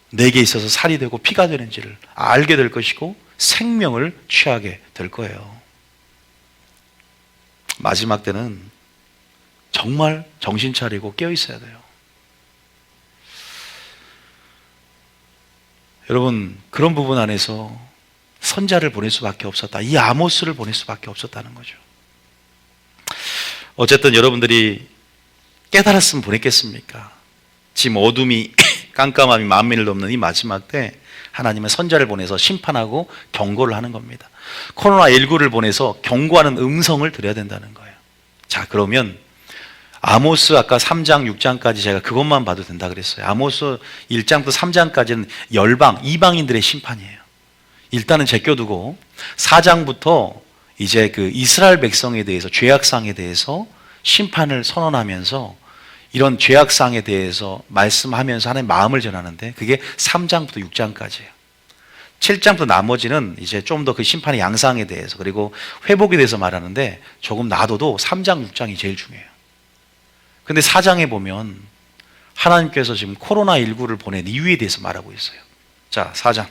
내게 있어서 살이 되고 피가 되는지를 알게 될 것이고 생명을 취하게 될 거예요. 마지막 때는 정말 정신 차리고 깨어 있어야 돼요. 여러분, 그런 부분 안에서 선자를 보낼 수밖에 없었다. 이 아모스를 보낼 수밖에 없었다는 거죠. 어쨌든 여러분들이 깨달았으면 보냈겠습니까? 지금 어둠이 깜깜함이 만민을 덮는 이 마지막 때 하나님은 선자를 보내서 심판하고 경고를 하는 겁니다. 코로나19를 보내서 경고하는 음성을 들어야 된다는 거예요. 자, 그러면 아모스 아까 3장, 6장까지 제가 그것만 봐도 된다 그랬어요. 아모스 1장부터 3장까지는 열방, 이방인들의 심판이에요. 일단은 제껴두고 4장부터 이제 그 이스라엘 백성에 대해서 죄악상에 대해서 심판을 선언하면서 이런 죄악상에 대해서 말씀하면서 하나님 마음을 전하는데 그게 3장부터 6장까지예요. 7장부터 나머지는 이제 좀 더 그 심판의 양상에 대해서 그리고 회복에 대해서 말하는데 조금 놔둬도 3장, 6장이 제일 중요해요. 근데 4장에 보면 하나님께서 지금 코로나19를 보낸 이유에 대해서 말하고 있어요. 자, 4장.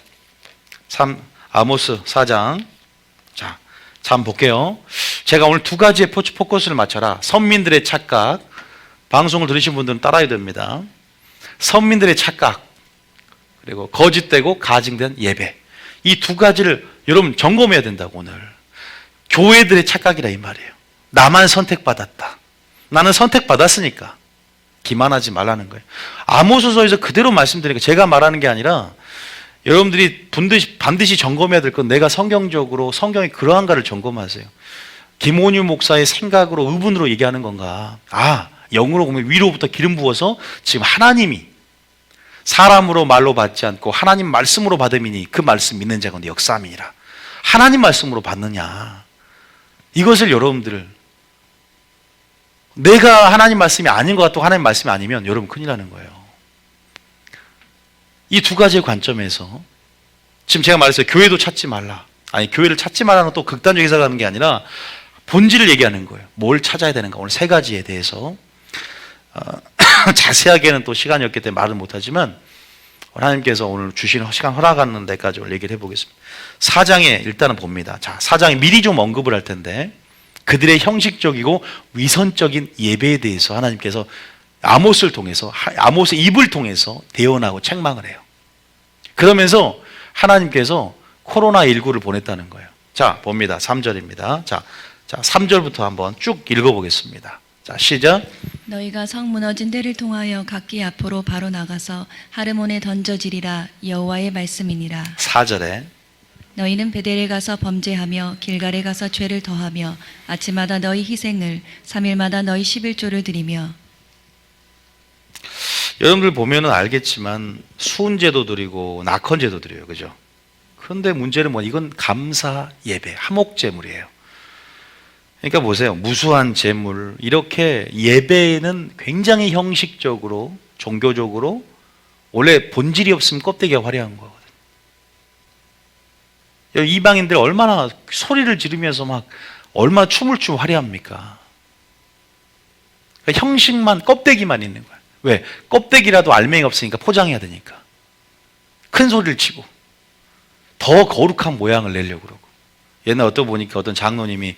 아모스 4장. 자, 한번 볼게요. 제가 오늘 두 가지의 포커스를 맞춰라. 선민들의 착각. 방송을 들으신 분들은 따라야 됩니다. 선민들의 착각. 그리고 거짓되고 가증된 예배. 이 두 가지를 여러분 점검해야 된다고 오늘. 교회들의 착각이라 이 말이에요. 나만 선택받았다. 나는 선택받았으니까 기만하지 말라는 거예요. 아모스서에서 그대로 말씀드리니까 제가 말하는 게 아니라 여러분들이 반드시 점검해야 될 건 내가 성경적으로 성경이 그러한가를 점검하세요. 김원유 목사의 생각으로 의분으로 얘기하는 건가? 영으로 보면 위로부터 기름 부어서 지금 하나님이 사람으로 말로 받지 않고 하나님 말씀으로 받음이니 그 말씀 믿는 자가 역사함이니라. 하나님 말씀으로 받느냐? 이것을 여러분들 내가 하나님 말씀이 아닌 것 같고 하나님 말씀이 아니면 여러분 큰일 나는 거예요. 이 두 가지의 관점에서 지금 제가 말했어요. 교회도 찾지 말라. 아니 교회를 찾지 말라는 또 극단적 해석하는 게 아니라 본질을 얘기하는 거예요. 뭘 찾아야 되는가. 오늘 세 가지에 대해서 자세하게는 또 시간이 없기 때문에 말을 못하지만 하나님께서 오늘 주신 시간 허락하는 데까지 오늘 얘기를 해보겠습니다. 4장에 일단은 봅니다. 자, 4장에 미리 좀 언급을 할 텐데 그들의 형식적이고 위선적인 예배에 대해서 하나님께서 아모스를 통해서 아모스의 입을 통해서 대언하고 책망을 해요. 그러면서 하나님께서 코로나19를 보냈다는 거예요. 자, 봅니다. 3절입니다. 자, 3절부터 한번 쭉 읽어보겠습니다. 자, 시작. 너희가 성 무너진 데를 통하여 각기 앞으로 바로 나가서 하르몬에 던져지리라. 여호와의 말씀이니라. 4절에 너희는 베델에 가서 범죄하며 길갈에 가서 죄를 더하며 아침마다 너희 희생을 3일마다 너희 11조를 드리며. 여러분들 보면은 알겠지만 수훈제도 드리고 낙헌제도 드려요. 그죠? 그런데 문제는 뭐 이건 감사 예배, 화목제물이에요. 그러니까 보세요. 무수한 제물, 이렇게 예배는 굉장히 형식적으로, 종교적으로 원래 본질이 없으면 껍데기가 화려한 거거든요. 이방인들 얼마나 소리를 지르면서 막 얼마나 춤을 추고 화려합니까? 그러니까 형식만, 껍데기만 있는 거야. 왜? 껍데기라도 알맹이가 없으니까 포장해야 되니까. 큰 소리를 치고 더 거룩한 모양을 내려고 그러고. 옛날 어떤 보니까 어떤 장로님이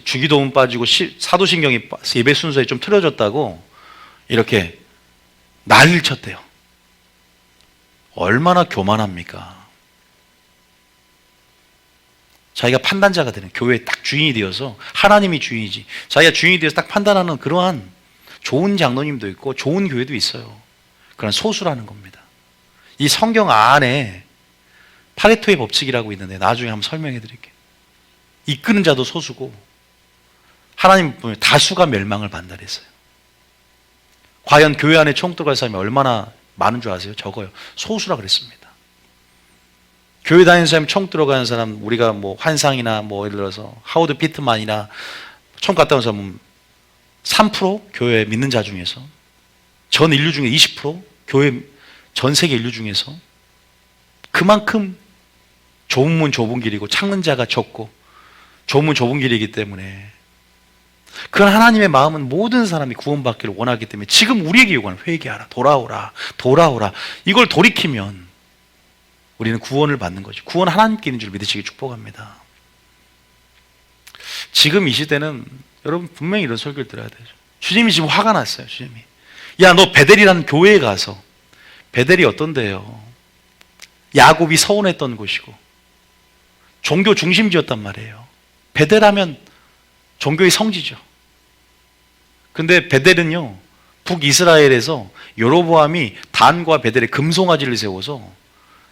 주기도문 빠지고 사도신경이 예배 순서에 좀 틀어졌다고 이렇게 난리를 쳤대요. 얼마나 교만합니까? 자기가 판단자가 되는, 교회의 딱 주인이 되어서, 하나님이 주인이지, 자기가 주인이 되어서 딱 판단하는 그러한 좋은 장로님도 있고 좋은 교회도 있어요. 그런 소수라는 겁니다. 이 성경 안에 파레토의 법칙이라고 있는데 나중에 한번 설명해 드릴게요. 이끄는 자도 소수고 하나님 보면 다수가 멸망을 반달했어요. 과연 교회 안에 총 들어갈 사람이 얼마나 많은 줄 아세요? 적어요. 소수라 그랬습니다. 교회 다니는 사람이 총 들어가는 사람, 우리가 뭐 환상이나 뭐 예를 들어서 하워드 피트만이나 총 갔다 온 사람은 3% 교회 믿는 자 중에서, 전 인류 중에 20%, 교회 전 세계 인류 중에서 그만큼 좁은 문 좁은 길이고 찾는 자가 적고 좁은 문 좁은 길이기 때문에, 그런 하나님의 마음은 모든 사람이 구원받기를 원하기 때문에 지금 우리에게 요구하는 회개하라, 돌아오라, 돌아오라, 이걸 돌이키면 우리는 구원을 받는 거죠. 구원 하나님께 있는 줄 믿으시기 축복합니다. 지금 이 시대는 여러분 분명히 이런 설교를 들어야 되죠. 주님이 지금 화가 났어요. 주님이, 야, 너 베델이라는 교회에 가서, 베델이 어떤데요? 야곱이 서원했던 곳이고 종교 중심지였단 말이에요. 베델하면 종교의 성지죠. 근데 베델은요, 북이스라엘에서 여로보암이 단과 베델에 금송아지를 세워서,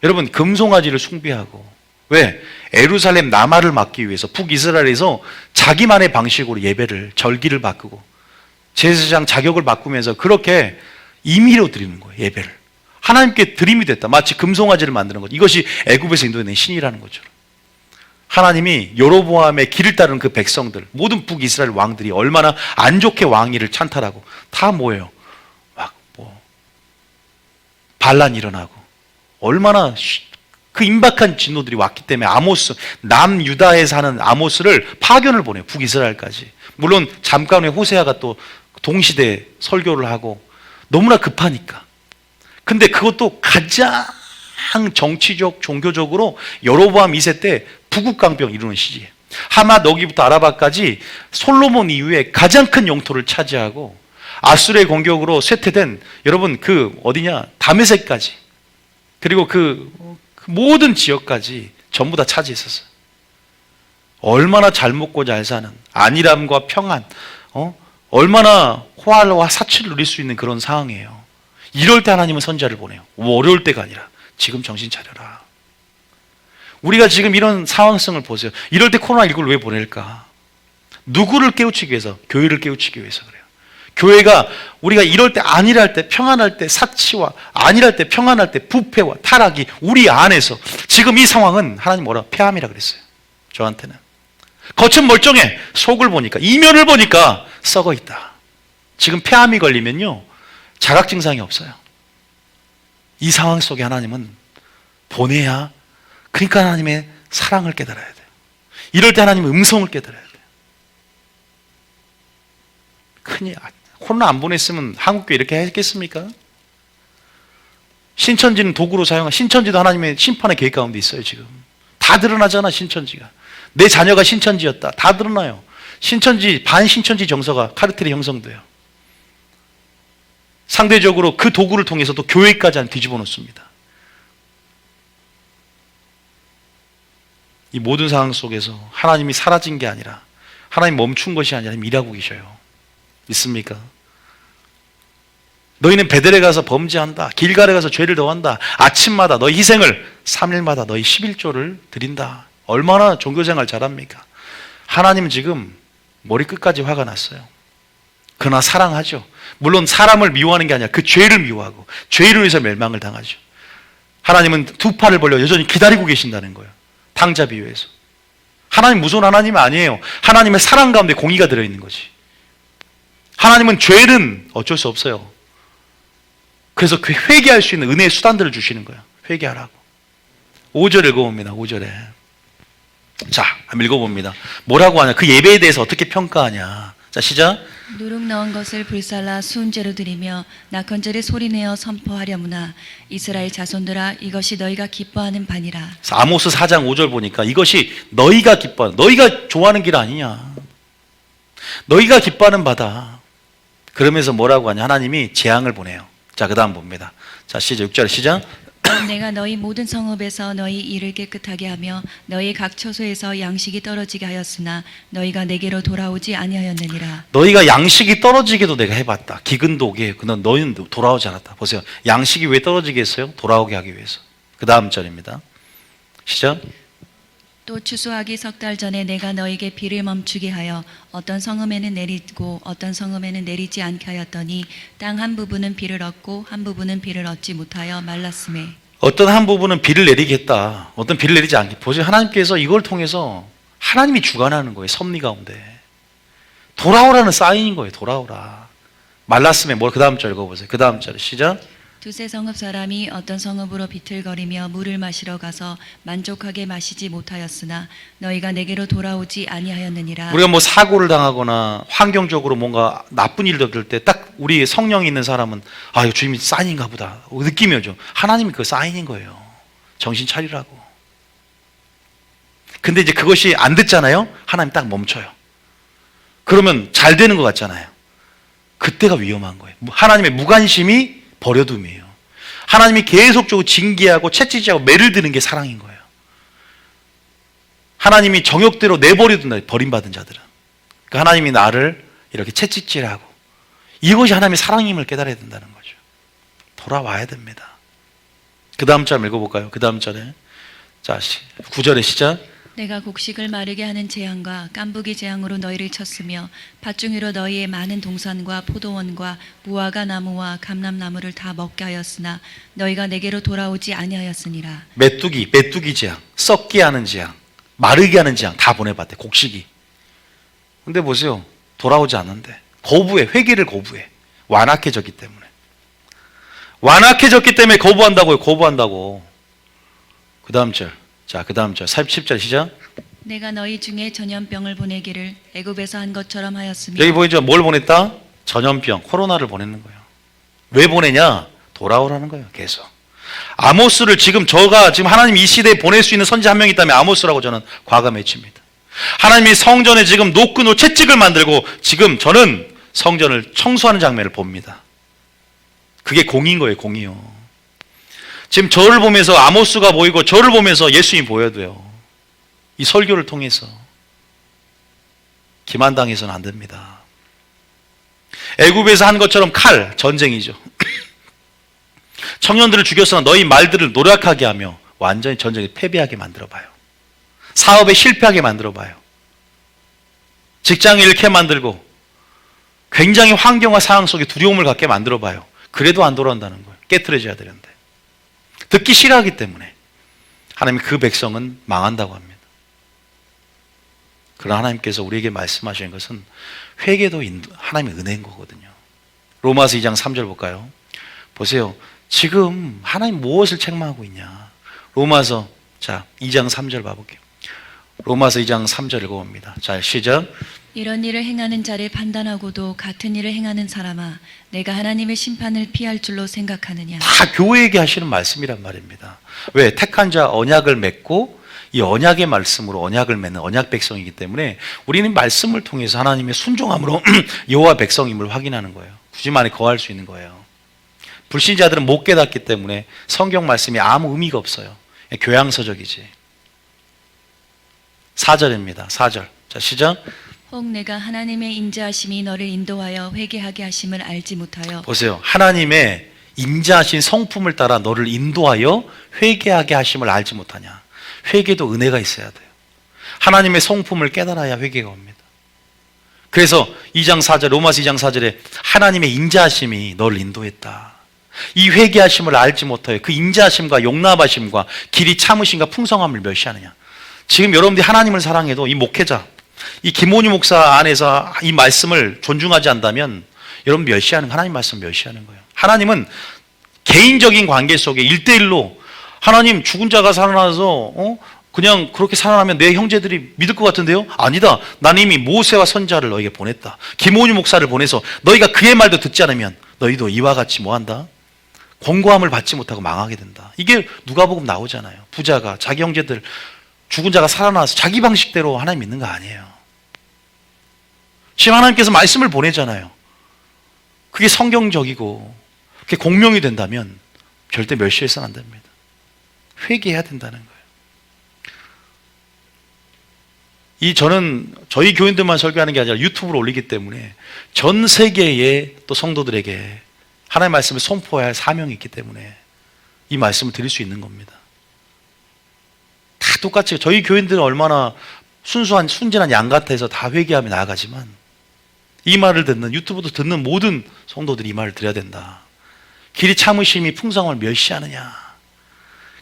여러분 금송아지를 숭배하고, 왜? 예루살렘 남하를 막기 위해서 북이스라엘에서 자기만의 방식으로 예배를, 절기를 바꾸고 제사장 자격을 바꾸면서 그렇게 임의로 드리는 거예요. 예배를 하나님께 드림이 됐다. 마치 금송아지를 만드는 것, 이것이 애굽에서 인도해낸 신이라는 것처럼 하나님이 여로보암의 길을 따르는 그 백성들, 모든 북이스라엘 왕들이 얼마나 안 좋게 왕위를 찬탈하고 다 뭐예요? 막 반란이 일어나고, 얼마나 그 임박한 진노들이 왔기 때문에 아모스, 남유다에 사는 아모스를 파견을 보내요. 북이스라엘까지. 물론 잠깐 후에 호세아가 또 동시대 설교를 하고, 너무나 급하니까. 근데 그것도 가장 정치적, 종교적으로 여로보암 2세 때 부국강병 이루는 시기예요. 하맛 너기부터 아라바까지 솔로몬 이후에 가장 큰 영토를 차지하고, 아수르의 공격으로 쇠퇴된, 여러분 그 어디냐, 다메섹까지, 그리고 그 모든 지역까지 전부 다 차지했었어요. 얼마나 잘 먹고 잘 사는, 안일함과 평안, 얼마나 호화와 사치를 누릴 수 있는 그런 상황이에요. 이럴 때 하나님은 선지자를 보내요. 어려울 때가 아니라 지금 정신 차려라. 우리가 지금 이런 상황성을 보세요. 이럴 때 코로나19를 왜 보낼까? 누구를 깨우치기 위해서? 교회를 깨우치기 위해서 그래요. 교회가 우리가 이럴 때, 안일할 때, 평안할 때 사치와, 안일할 때, 평안할 때 부패와 타락이 우리 안에서, 지금 이 상황은 하나님 뭐라? 폐암이라 그랬어요. 저한테는. 겉은 멀쩡해. 속을 보니까, 이면을 보니까 썩어 있다. 지금 폐암이 걸리면요, 자각 증상이 없어요. 이 상황 속에 하나님은 보내야, 그러니까 하나님의 사랑을 깨달아야 돼요. 이럴 때 하나님의 음성을 깨달아야 돼요. 큰일, 코로나 안 보냈으면 한국교회 이렇게 했겠습니까? 신천지는 도구로 사용한, 신천지도 하나님의 심판의 계획 가운데 있어요. 지금 다 드러나잖아. 신천지가, 내 자녀가 신천지였다, 다 드러나요. 신천지, 반신천지 정서가 카르텔이 형성돼요. 상대적으로 그 도구를 통해서도 교회까지 뒤집어 놓습니다. 이 모든 상황 속에서 하나님이 사라진 게 아니라, 하나님 멈춘 것이 아니라 일하고 계셔요. 믿습니까? 너희는 베델에 가서 범죄한다. 길갈에 가서 죄를 더한다. 아침마다 너희 희생을 3일마다 너희 11조를 드린다. 얼마나 종교생활 잘합니까? 하나님은 지금 머리끝까지 화가 났어요. 그러나 사랑하죠. 물론 사람을 미워하는 게 아니라 그 죄를 미워하고 죄로 인해서 멸망을 당하죠. 하나님은 두 팔을 벌려 여전히 기다리고 계신다는 거예요. 당자 비유에서. 하나님 무서운 하나님이 아니에요. 하나님의 사랑 가운데 공의가 들어있는 거지. 하나님은 죄는 어쩔 수 없어요. 그래서 그 회개할 수 있는 은혜의 수단들을 주시는 거예요. 회개하라고. 5절 읽어봅니다. 5절에. 자, 한번 읽어봅니다. 뭐라고 하냐. 그 예배에 대해서 어떻게 평가하냐. 자, 시작. 누룩 넣은 것을 불살라 수은제로 드리며 낙헌절에 소리내어 선포하려무나 이스라엘 자손들아 이것이 너희가 기뻐하는 바니라. 아모스 4장 5절 보니까 이것이 너희가 기뻐하는, 너희가 좋아하는 길 아니냐. 너희가 기뻐하는 바다. 그러면서 뭐라고 하냐. 하나님이 재앙을 보내요. 자, 그 다음 봅니다. 자, 시작. 6절 시작. 내가 너희 모든 성읍에서 너희 일을 깨끗하게 하며 너희 각 처소에서 양식이 떨어지게 하였으나 너희가 내게로 돌아오지 아니하였느니라. 너희가 양식이 떨어지게도 내가 해봤다. 기근도 오게. 그는 너희는 돌아오지 않았다. 보세요. 양식이 왜 떨어지게 했어요? 돌아오게 하기 위해서. 그 다음 절입니다. 시작. 또 추수하기 석 달 전에 내가 너에게 비를 멈추게 하여 어떤 성읍에는 내리고 어떤 성읍에는 내리지 않게 하였더니 땅 한 부분은 비를 얻고 한 부분은 비를 얻지 못하여 말랐음에. 어떤 한 부분은 비를 내리겠다. 어떤 비를 내리지 않게. 보세요. 하나님께서 이걸 통해서 하나님이 주관하는 거예요. 섭리 가운데. 돌아오라는 사인인 거예요. 돌아오라. 말랐음에 뭐 그 다음 절 읽어보세요. 그 다음 절 시작. 두세 성읍 사람이 어떤 성읍으로 비틀거리며 물을 마시러 가서 만족하게 마시지 못하였으나 너희가 내게로 돌아오지 아니하였느니라. 우리가 뭐 사고를 당하거나 환경적으로 뭔가 나쁜 일이 될 때 딱 우리 성령이 있는 사람은 아, 이거 주님이 사인인가 보다 느낌이 오죠. 하나님이 그 사인인 거예요. 정신 차리라고. 근데 이제 그것이 안 됐잖아요. 하나님 딱 멈춰요. 그러면 잘 되는 것 같잖아요. 그때가 위험한 거예요. 하나님의 무관심이 버려둠이에요. 하나님이 계속적으로 징계하고 채찍질하고 매를 드는 게 사랑인 거예요. 하나님이 정욕대로 내버려둔다. 버림받은 자들은. 그러니까 하나님이 나를 이렇게 채찍질하고 이것이 하나님의 사랑임을 깨달아야 된다는 거죠. 돌아와야 됩니다. 그 다음 절 읽어볼까요? 그 다음 절에. 자, 9절의 시작. 내가 곡식을 마르게 하는 재앙과 깐부기 재앙으로 너희를 쳤으며 밭중이로 너희의 많은 동산과 포도원과 무화과 나무와 감람나무를 다 먹게 하였으나 너희가 내게로 돌아오지 아니하였으니라. 메뚜기 재앙, 썩게 하는 재앙, 마르게 하는 재앙 다 보내봤대. 곡식이. 근데 보세요. 돌아오지 않는데. 거부해. 회개를 거부해. 완악해졌기 때문에. 완악해졌기 때문에 거부한다고요. 거부한다고. 그 다음 절. 자, 그 다음 절 10절 시작. 내가 너희 중에 전염병을 보내기를 애굽에서 한 것처럼 하였으며. 여기 보이죠? 뭘 보냈다? 전염병, 코로나를 보내는 거예요. 왜 보내냐? 돌아오라는 거예요. 계속. 아모스를 지금 하나님 이 시대에 보낼 수 있는 선지 한 명 있다면 아모스라고 저는 과감해집니다. 하나님이 성전에 지금 노끈으로 채찍을 만들고 지금 저는 성전을 청소하는 장면을 봅니다. 그게 공인 거예요. 공이요. 지금 저를 보면서 아모스가 보이고 저를 보면서 예수님이 보여야 돼요. 이 설교를 통해서. 기만당해서는 안 됩니다. 애굽에서 한 것처럼 칼, 전쟁이죠. 청년들을 죽였으나 너희 말들을 노력하게 하며 완전히 전쟁에 패배하게 만들어봐요. 사업에 실패하게 만들어봐요. 직장을 잃게 만들고 굉장히 환경과 상황 속에 두려움을 갖게 만들어봐요. 그래도 안 돌아온다는 거예요. 깨트려져야 되는데. 듣기 싫어하기 때문에 하나님이 그 백성은 망한다고 합니다. 그러나 하나님께서 우리에게 말씀하시는 것은 회개도 하나님의 은혜인 거거든요. 로마서 2장 3절 볼까요? 보세요. 지금 하나님 무엇을 책망하고 있냐? 로마서 2장 3절 봐볼게요. 로마서 2장 3절 읽어봅니다. 자, 시작. 이런 일을 행하는 자를 판단하고도 같은 일을 행하는 사람아 내가 하나님의 심판을 피할 줄로 생각하느냐. 다 교회에게 하시는 말씀이란 말입니다. 왜? 택한 자 언약을 맺고 이 언약의 말씀으로 언약을 맺는 언약 백성이기 때문에 우리는 말씀을 통해서 하나님의 순종함으로 여호와 백성임을 확인하는 거예요. 구심 안에 거할 수 있는 거예요. 불신자들은 못 깨닫기 때문에 성경 말씀이 아무 의미가 없어요. 교양서적이지. 4절입니다. 4절. 자, 시작. 혹 내가 하나님의 인자하심이 너를 인도하여 회개하게 하심을 알지 못하여 보세요. 하나님의 인자하신 성품을 따라 너를 인도하여 회개하게 하심을 알지 못하냐. 회개도 은혜가 있어야 돼요. 하나님의 성품을 깨달아야 회개가 옵니다. 그래서 2장 4절, 로마서 2장 4절에 하나님의 인자하심이 너를 인도했다. 이 회개하심을 알지 못하여 그 인자하심과 용납하심과 길이 참으심과 풍성함을 멸시하느냐. 지금 여러분들이 하나님을 사랑해도 이 목회자, 이 김원희 목사 안에서 이 말씀을 존중하지 않다면 여러분 멸시하는, 하나님 말씀 멸시하는 거예요. 하나님은 개인적인 관계 속에 1대1로 하나님 죽은 자가 살아나서 그냥 그렇게 살아나면 내 형제들이 믿을 것 같은데요? 아니다. 나는 이미 모세와 선자를 너에게 보냈다. 김원희 목사를 보내서 너희가 그의 말도 듣지 않으면 너희도 이와 같이 뭐한다? 권고함을 받지 못하고 망하게 된다. 이게 누가복음 나오잖아요. 부자가 자기 형제들 죽은 자가 살아나서 자기 방식대로 하나님 믿는 거 아니에요. 지금 하나님께서 말씀을 보내잖아요. 그게 성경적이고 그게 공명이 된다면 절대 멸시해서는 안 됩니다. 회개해야 된다는 거예요. 저는 저희 교인들만 설교하는 게 아니라 유튜브로 올리기 때문에 전 세계의 또 성도들에게 하나님의 말씀을 선포해야 할 사명이 있기 때문에 이 말씀을 드릴 수 있는 겁니다. 다 똑같이 저희 교인들은 얼마나 순수한 순진한 양 같아서 다 회개하며 나아가지만 이 말을 듣는, 유튜브도 듣는 모든 성도들이 이 말을 들어야 된다. 길이 참으심이 풍성함을 멸시하느냐.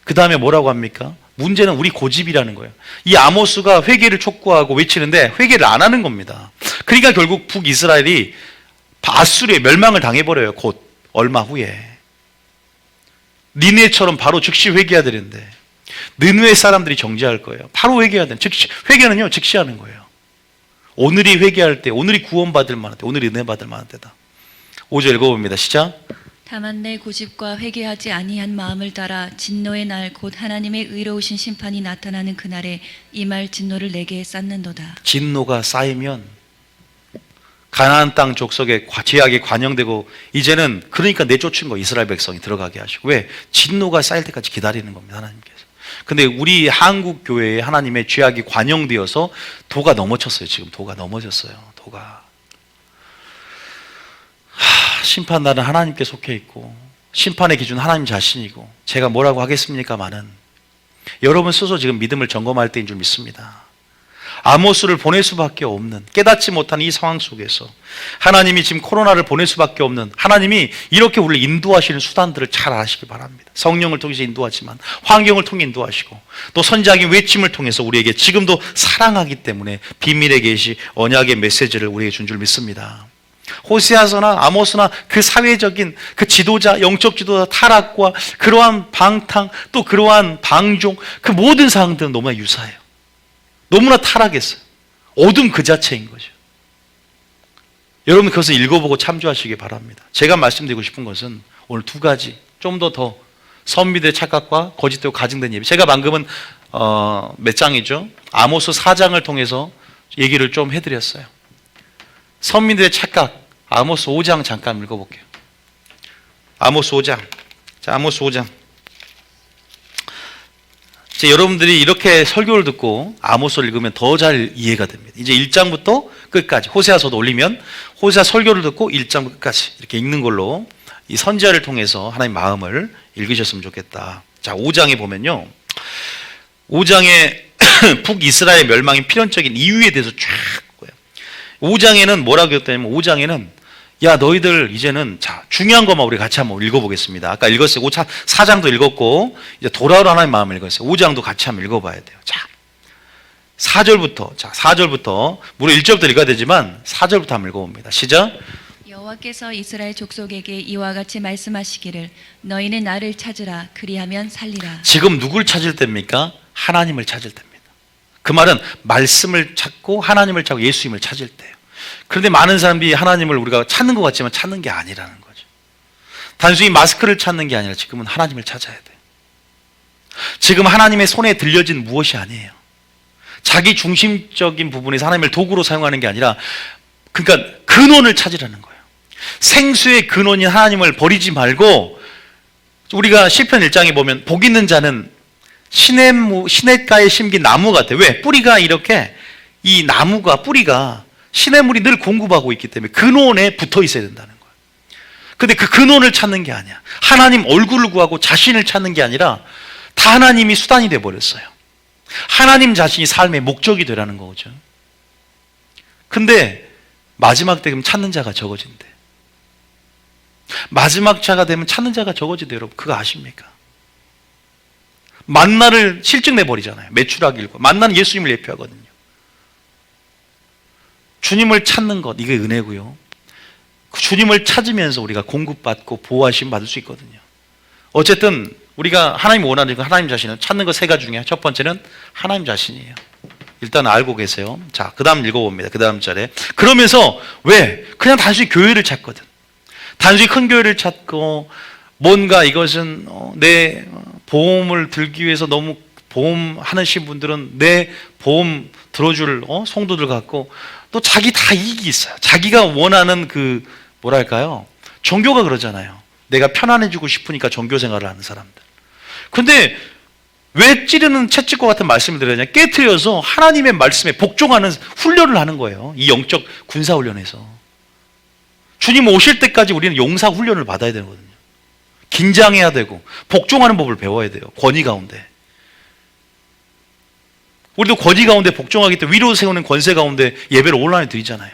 그 다음에 뭐라고 합니까? 문제는 우리 고집이라는 거예요. 이 아모스가 회개를 촉구하고 외치는데 회개를 안 하는 겁니다. 그러니까 결국 북이스라엘이 아수르의 멸망을 당해버려요. 곧 얼마 후에. 니네처럼 바로 즉시 회개해야 되는데 느느웨 사람들이 정죄할 거예요. 바로 회개해야 되는. 즉시, 회개는요 즉시 하는 거예요. 오늘이 회개할 때, 오늘이 구원받을 만한 때, 오늘이 은혜 받을 만한 때다. 5절 읽어봅니다. 시작. 다만 내 고집과 회개하지 아니한 마음을 따라 진노의 날 곧 하나님의 의로우신 심판이 나타나는 그날에 이 말 진노를 내게 쌓는도다. 진노가 쌓이면 가나안 땅 족속에 죄악이 관영되고 이제는 그러니까 내쫓은 거 이스라엘 백성이 들어가게 하시고 왜? 진노가 쌓일 때까지 기다리는 겁니다. 하나님께서. 근데 우리 한국 교회에 하나님의 죄악이 관영되어서 도가 넘어졌어요. 지금 도가 넘어졌어요. 도가. 심판날은 하나님께 속해 있고 심판의 기준 하나님 자신이고 제가 뭐라고 하겠습니까마는 여러분 스스로 지금 믿음을 점검할 때인 줄 믿습니다. 아모스를 보낼 수밖에 없는, 깨닫지 못한 이 상황 속에서 하나님이 지금 코로나를 보낼 수밖에 없는, 하나님이 이렇게 우리를 인도하시는 수단들을 잘 아시기 바랍니다. 성령을 통해서 인도하지만 환경을 통해 인도하시고 또 선지자의 외침을 통해서 우리에게 지금도 사랑하기 때문에 비밀의 계시 언약의 메시지를 우리에게 준 줄 믿습니다. 호세아서나 아모스나 그 사회적인 그 지도자, 영적 지도자 타락과 그러한 방탕 또 그러한 방종 그 모든 사항들은 너무나 유사해요. 너무나 타락했어요. 어둠 그 자체인 거죠. 여러분 그것을 읽어보고 참조하시기 바랍니다. 제가 말씀드리고 싶은 것은 오늘 두 가지 좀 더 선비들의 착각과 거짓되고 가증된 예배. 제가 방금은 몇 장이죠? 아모스 4장을 통해서 얘기를 좀 해드렸어요. 선민들의 착각, 아모스 5장 잠깐 읽어볼게요. 아모스 5장. 자, 아모스 5장. 이제 여러분들이 이렇게 설교를 듣고 아모스를 읽으면 더 잘 이해가 됩니다. 이제 1장부터 끝까지 호세아서도 올리면 호세아 설교를 듣고 1장부터 끝까지 이렇게 읽는 걸로 이 선지자를 통해서 하나님의 마음을 읽으셨으면 좋겠다. 자, 5장에 보면요. 5장에 북이스라엘 멸망의 필연적인 이유에 대해서 쫙 5장에는 뭐라고 했냐면 5장에는 야 너희들 이제는 자 중요한 것만 우리 같이 한번 읽어보겠습니다. 아까 읽었어요. 4장도 읽었고 이제 돌아오라 하나님의 마음을 읽었어요. 5장도 같이 한번 읽어봐야 돼요. 자 4절부터 물론 1절부터 읽어야 되지만 4절부터 한번 읽어봅니다. 시작. 여호와께서 이스라엘 족속에게 이와 같이 말씀하시기를 너희는 나를 찾으라 그리하면 살리라. 지금 누굴 찾을 때입니까? 하나님을 찾을 때입니다. 그 말은 말씀을 찾고 하나님을 찾고 예수님을 찾을 때예요. 그런데 많은 사람들이 하나님을 우리가 찾는 것 같지만 찾는 게 아니라는 거죠. 단순히 마스크를 찾는 게 아니라 지금은 하나님을 찾아야 돼요. 지금 하나님의 손에 들려진 무엇이 아니에요. 자기 중심적인 부분에서 하나님을 도구로 사용하는 게 아니라 그러니까 근원을 찾으라는 거예요. 생수의 근원인 하나님을 버리지 말고 우리가 시편 1장에 보면 복 있는 자는 시냇가에 심긴 나무 같아요. 왜? 뿌리가 이렇게 이 나무가 뿌리가 시냇물이 늘 공급하고 있기 때문에 근원에 붙어 있어야 된다는 거예요. 근데 그 근원을 찾는 게 아니야. 하나님 얼굴을 구하고 자신을 찾는 게 아니라 다 하나님이 수단이 돼버렸어요. 하나님 자신이 삶의 목적이 되라는 거죠. 근데 마지막 때 그럼 찾는 자가 적어진대. 마지막 자가 되면 찾는 자가 적어진대. 여러분 그거 아십니까? 만나를 실증 내버리잖아요. 매출하기 일과 만나는 예수님을 예표하거든요. 주님을 찾는 것, 이게 은혜고요. 그 주님을 찾으면서 우리가 공급받고 보호하심 받을 수 있거든요. 어쨌든 우리가 하나님 원하는 거, 하나님 자신을 찾는 것 세 가지 중에 첫 번째는 하나님 자신이에요. 일단 알고 계세요. 자, 그 다음 읽어봅니다. 그 다음 절에. 그러면서 왜? 그냥 단순히 교회를 찾거든. 단순히 큰 교회를 찾고 뭔가 이것은 내 보험을 들기 위해서 너무 보험하시는 분들은 내 보험 들어줄 성도들 같고 또 자기 다 이익이 있어요. 자기가 원하는 그 뭐랄까요? 종교가 그러잖아요. 내가 편안해지고 싶으니까 종교 생활을 하는 사람들. 근데 왜 찌르는 채찍과 같은 말씀을 드렸냐? 깨트려서 하나님의 말씀에 복종하는 훈련을 하는 거예요. 이 영적 군사 훈련에서. 주님 오실 때까지 우리는 용사 훈련을 받아야 되거든요. 긴장해야 되고 복종하는 법을 배워야 돼요. 권위 가운데. 우리도 권위 가운데 복종하기 때문에 위로 세우는 권세 가운데 예배를 온라인에 드리잖아요.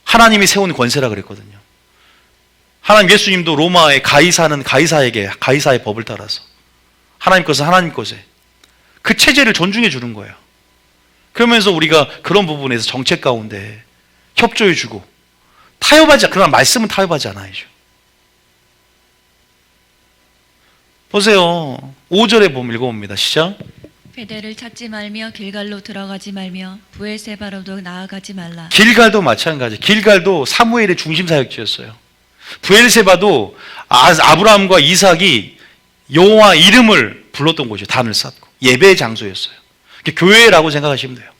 하나님이 세운 권세라 그랬거든요. 하나님 예수님도 로마의 가이사는 가이사에게 가이사의 법을 따라서 하나님 것은 하나님 것에 그 체제를 존중해 주는 거예요. 그러면서 우리가 그런 부분에서 정책 가운데 협조해 주고 그러나 말씀은 타협하지 않아요. 보세요. 5절에 보면 읽어봅니다. 시작. 베델을 찾지 말며 길갈로 들어가지 말며 부엘세바로도 나아가지 말라. 길갈도 마찬가지. 길갈도 사무엘의 중심 사역지였어요. 부엘세바도 아브라함과 이삭이 여호와 이름을 불렀던 곳이에요. 단을 쌓고 예배의 장소였어요. 교회라고 생각하시면 돼요.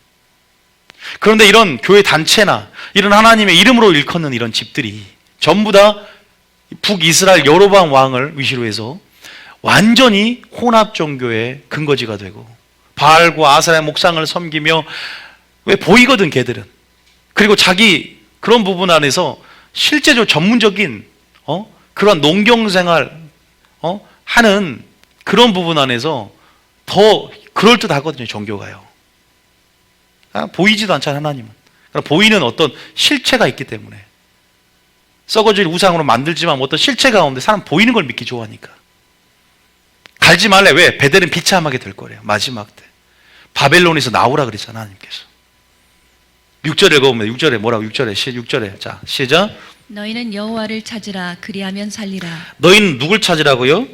그런데 이런 교회 단체나 이런 하나님의 이름으로 일컫는 이런 집들이 전부 다 북이스라엘 여로보암 왕을 위시로 해서 완전히 혼합 종교의 근거지가 되고 바알과 아세라의 목상을 섬기며 왜 보이거든 걔들은. 그리고 자기 그런 부분 안에서 실제적으로 전문적인 그런 농경생활 하는 그런 부분 안에서 더 그럴듯하거든요. 종교가요. 보이지도 않잖아요. 하나님은. 그러니까 보이는 어떤 실체가 있기 때문에 썩어질 우상으로 만들지만 어떤 실체 가운데 사람 보이는 걸 믿기 좋아하니까. 갈지 말래. 왜? 베델은 비참하게 될 거래요. 마지막 때. 바벨론에서 나오라 그랬잖아 하나님께서. 6절에 읽어보면 6절에 뭐라고? 6절에 자 시작. 너희는 여호와를 찾으라 그리하면 살리라. 너희는 누굴 찾으라고요?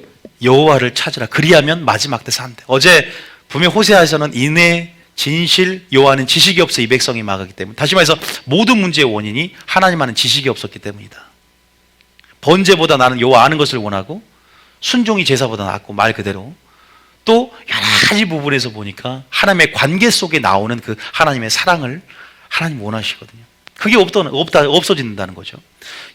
여호와를 찾으라 그리하면 마지막 때 산대. 어제 분명 호세아에서는 인내 진실 여호와는 지식이 없어 이 백성이 망하기 때문에, 다시 말해서 모든 문제의 원인이 하나님만은 지식이 없었기 때문이다. 번제보다 나는 여호와 아는 것을 원하고 순종이 제사보다 낫고 말 그대로 또 여러 가지 부분에서 보니까 하나님의 관계 속에 나오는 그 하나님의 사랑을 하나님 원하시거든요. 그게 없어진다는 거죠.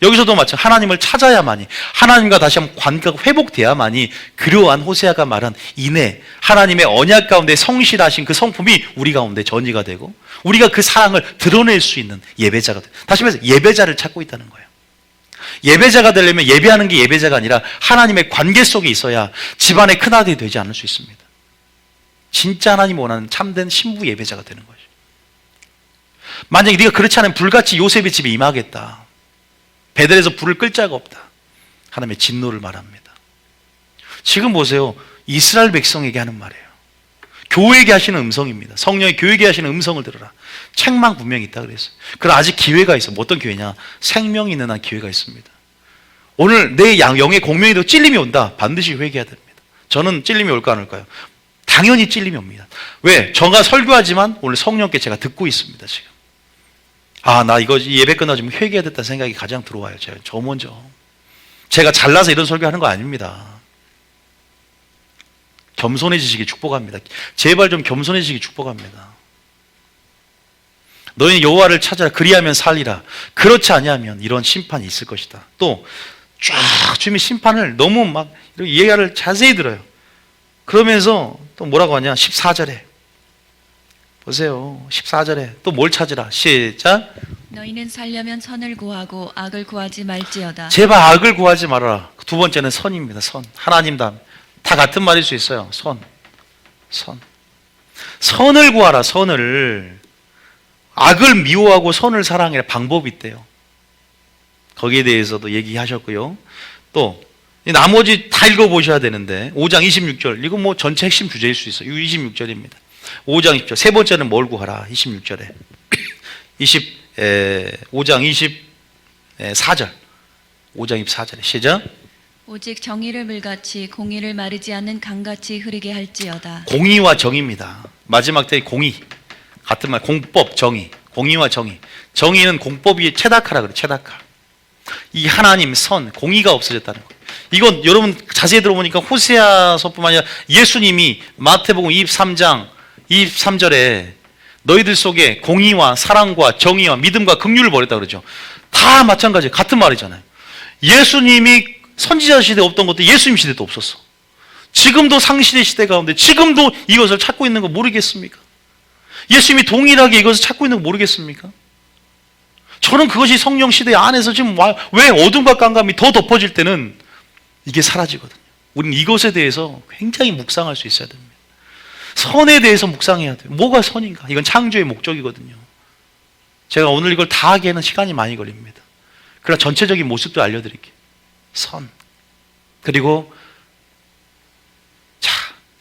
여기서도 마찬가지 하나님을 찾아야만이 하나님과 다시 한번 관계가 회복돼야만이 그러한 호세아가 말한 인내 하나님의 언약 가운데 성실하신 그 성품이 우리 가운데 전이가 되고 우리가 그 사랑을 드러낼 수 있는 예배자가 돼요. 다시 말해서 예배자를 찾고 있다는 거예요. 예배자가 되려면 예배하는 게 예배자가 아니라 하나님의 관계 속에 있어야 집안의 큰아들이 되지 않을 수 있습니다. 진짜 하나님 원하는 참된 신부 예배자가 되는 거죠. 만약에 네가 그렇지 않으면 불같이 요셉의 집에 임하겠다. 베델에서 불을 끌 자가 없다. 하나님의 진노를 말합니다. 지금 보세요. 이스라엘 백성에게 하는 말이에요. 교회에게 하시는 음성입니다. 성령이 교회에게 하시는 음성을 들어라. 책망 분명히 있다 그랬어요. 그러나 아직 기회가 있어. 어떤 기회냐? 생명이 있는 한 기회가 있습니다. 오늘 내 영의 공명에도 찔림이 온다. 반드시 회개해야 됩니다. 저는 찔림이 올까 안 올까요? 당연히 찔림이 옵니다. 왜? 저가 설교하지만 오늘 성령께 제가 듣고 있습니다. 지금. 나 이거 예배 끝나지면 회개해야 됐다는 생각이 가장 들어와요. 저 먼저. 제가 잘나서 이런 설교하는 거 아닙니다. 겸손해지시기 축복합니다. 제발 좀 겸손해지시기 축복합니다. 너희는 여호와를 찾아라 그리하면 살리라. 그렇지 아니하면 이런 심판이 있을 것이다. 또 쫙 주님의 심판을 너무 막 이렇게 이해를 자세히 들어요. 그러면서 또 뭐라고 하냐? 14절에 보세요. 14절에 또 뭘 찾으라. 시작. 너희는 살려면 선을 구하고 악을 구하지 말지어다. 제발 악을 구하지 말아라. 두 번째는 선입니다. 선. 하나님 다 같은 말일 수 있어요. 선. 선을 구하라. 선을. 악을 미워하고 선을 사랑해라. 방법이 있대요. 거기에 대해서도 얘기하셨고요. 또 나머지 다 읽어보셔야 되는데 5장 26절 이거 뭐 전체 핵심 주제일 수 있어요. 26절입니다. 5장 20절 세 번째는 뭘 구하라. 26절에 5장 24절 5장 24절에 시작. 오직 정의를 물같이 공의를 마르지 않는 강같이 흐르게 할지어다. 공의와 정의입니다. 마지막 때의 공의 같은 말 공법 정의 공의와 정의. 정의는 공법이 체다카라 그래. 체다카. 이 하나님 선 공의가 없어졌다는 거예요. 이건 여러분 자세히 들어보니까 호세아서뿐만 아니라 예수님이 마태복음 23장 23절에 너희들 속에 공의와 사랑과 정의와 믿음과 긍휼을 버렸다 그러죠. 다 마찬가지예요. 같은 말이잖아요. 예수님이 선지자 시대에 없던 것도 예수님 시대도 없었어. 지금도 상시대 시대 가운데 지금도 이것을 찾고 있는 거 모르겠습니까? 예수님이 동일하게 이것을 찾고 있는 거 모르겠습니까? 저는 그것이 성령 시대 안에서 지금 왜 어둠과 깜깜이 더 덮어질 때는 이게 사라지거든요. 우리는 이것에 대해서 굉장히 묵상할 수 있어야 됩니다. 선에 대해서 묵상해야 돼요. 뭐가 선인가? 이건 창조의 목적이거든요. 제가 오늘 이걸 다 하기에는 시간이 많이 걸립니다. 그러나 전체적인 모습도 알려드릴게요. 선. 그리고 자,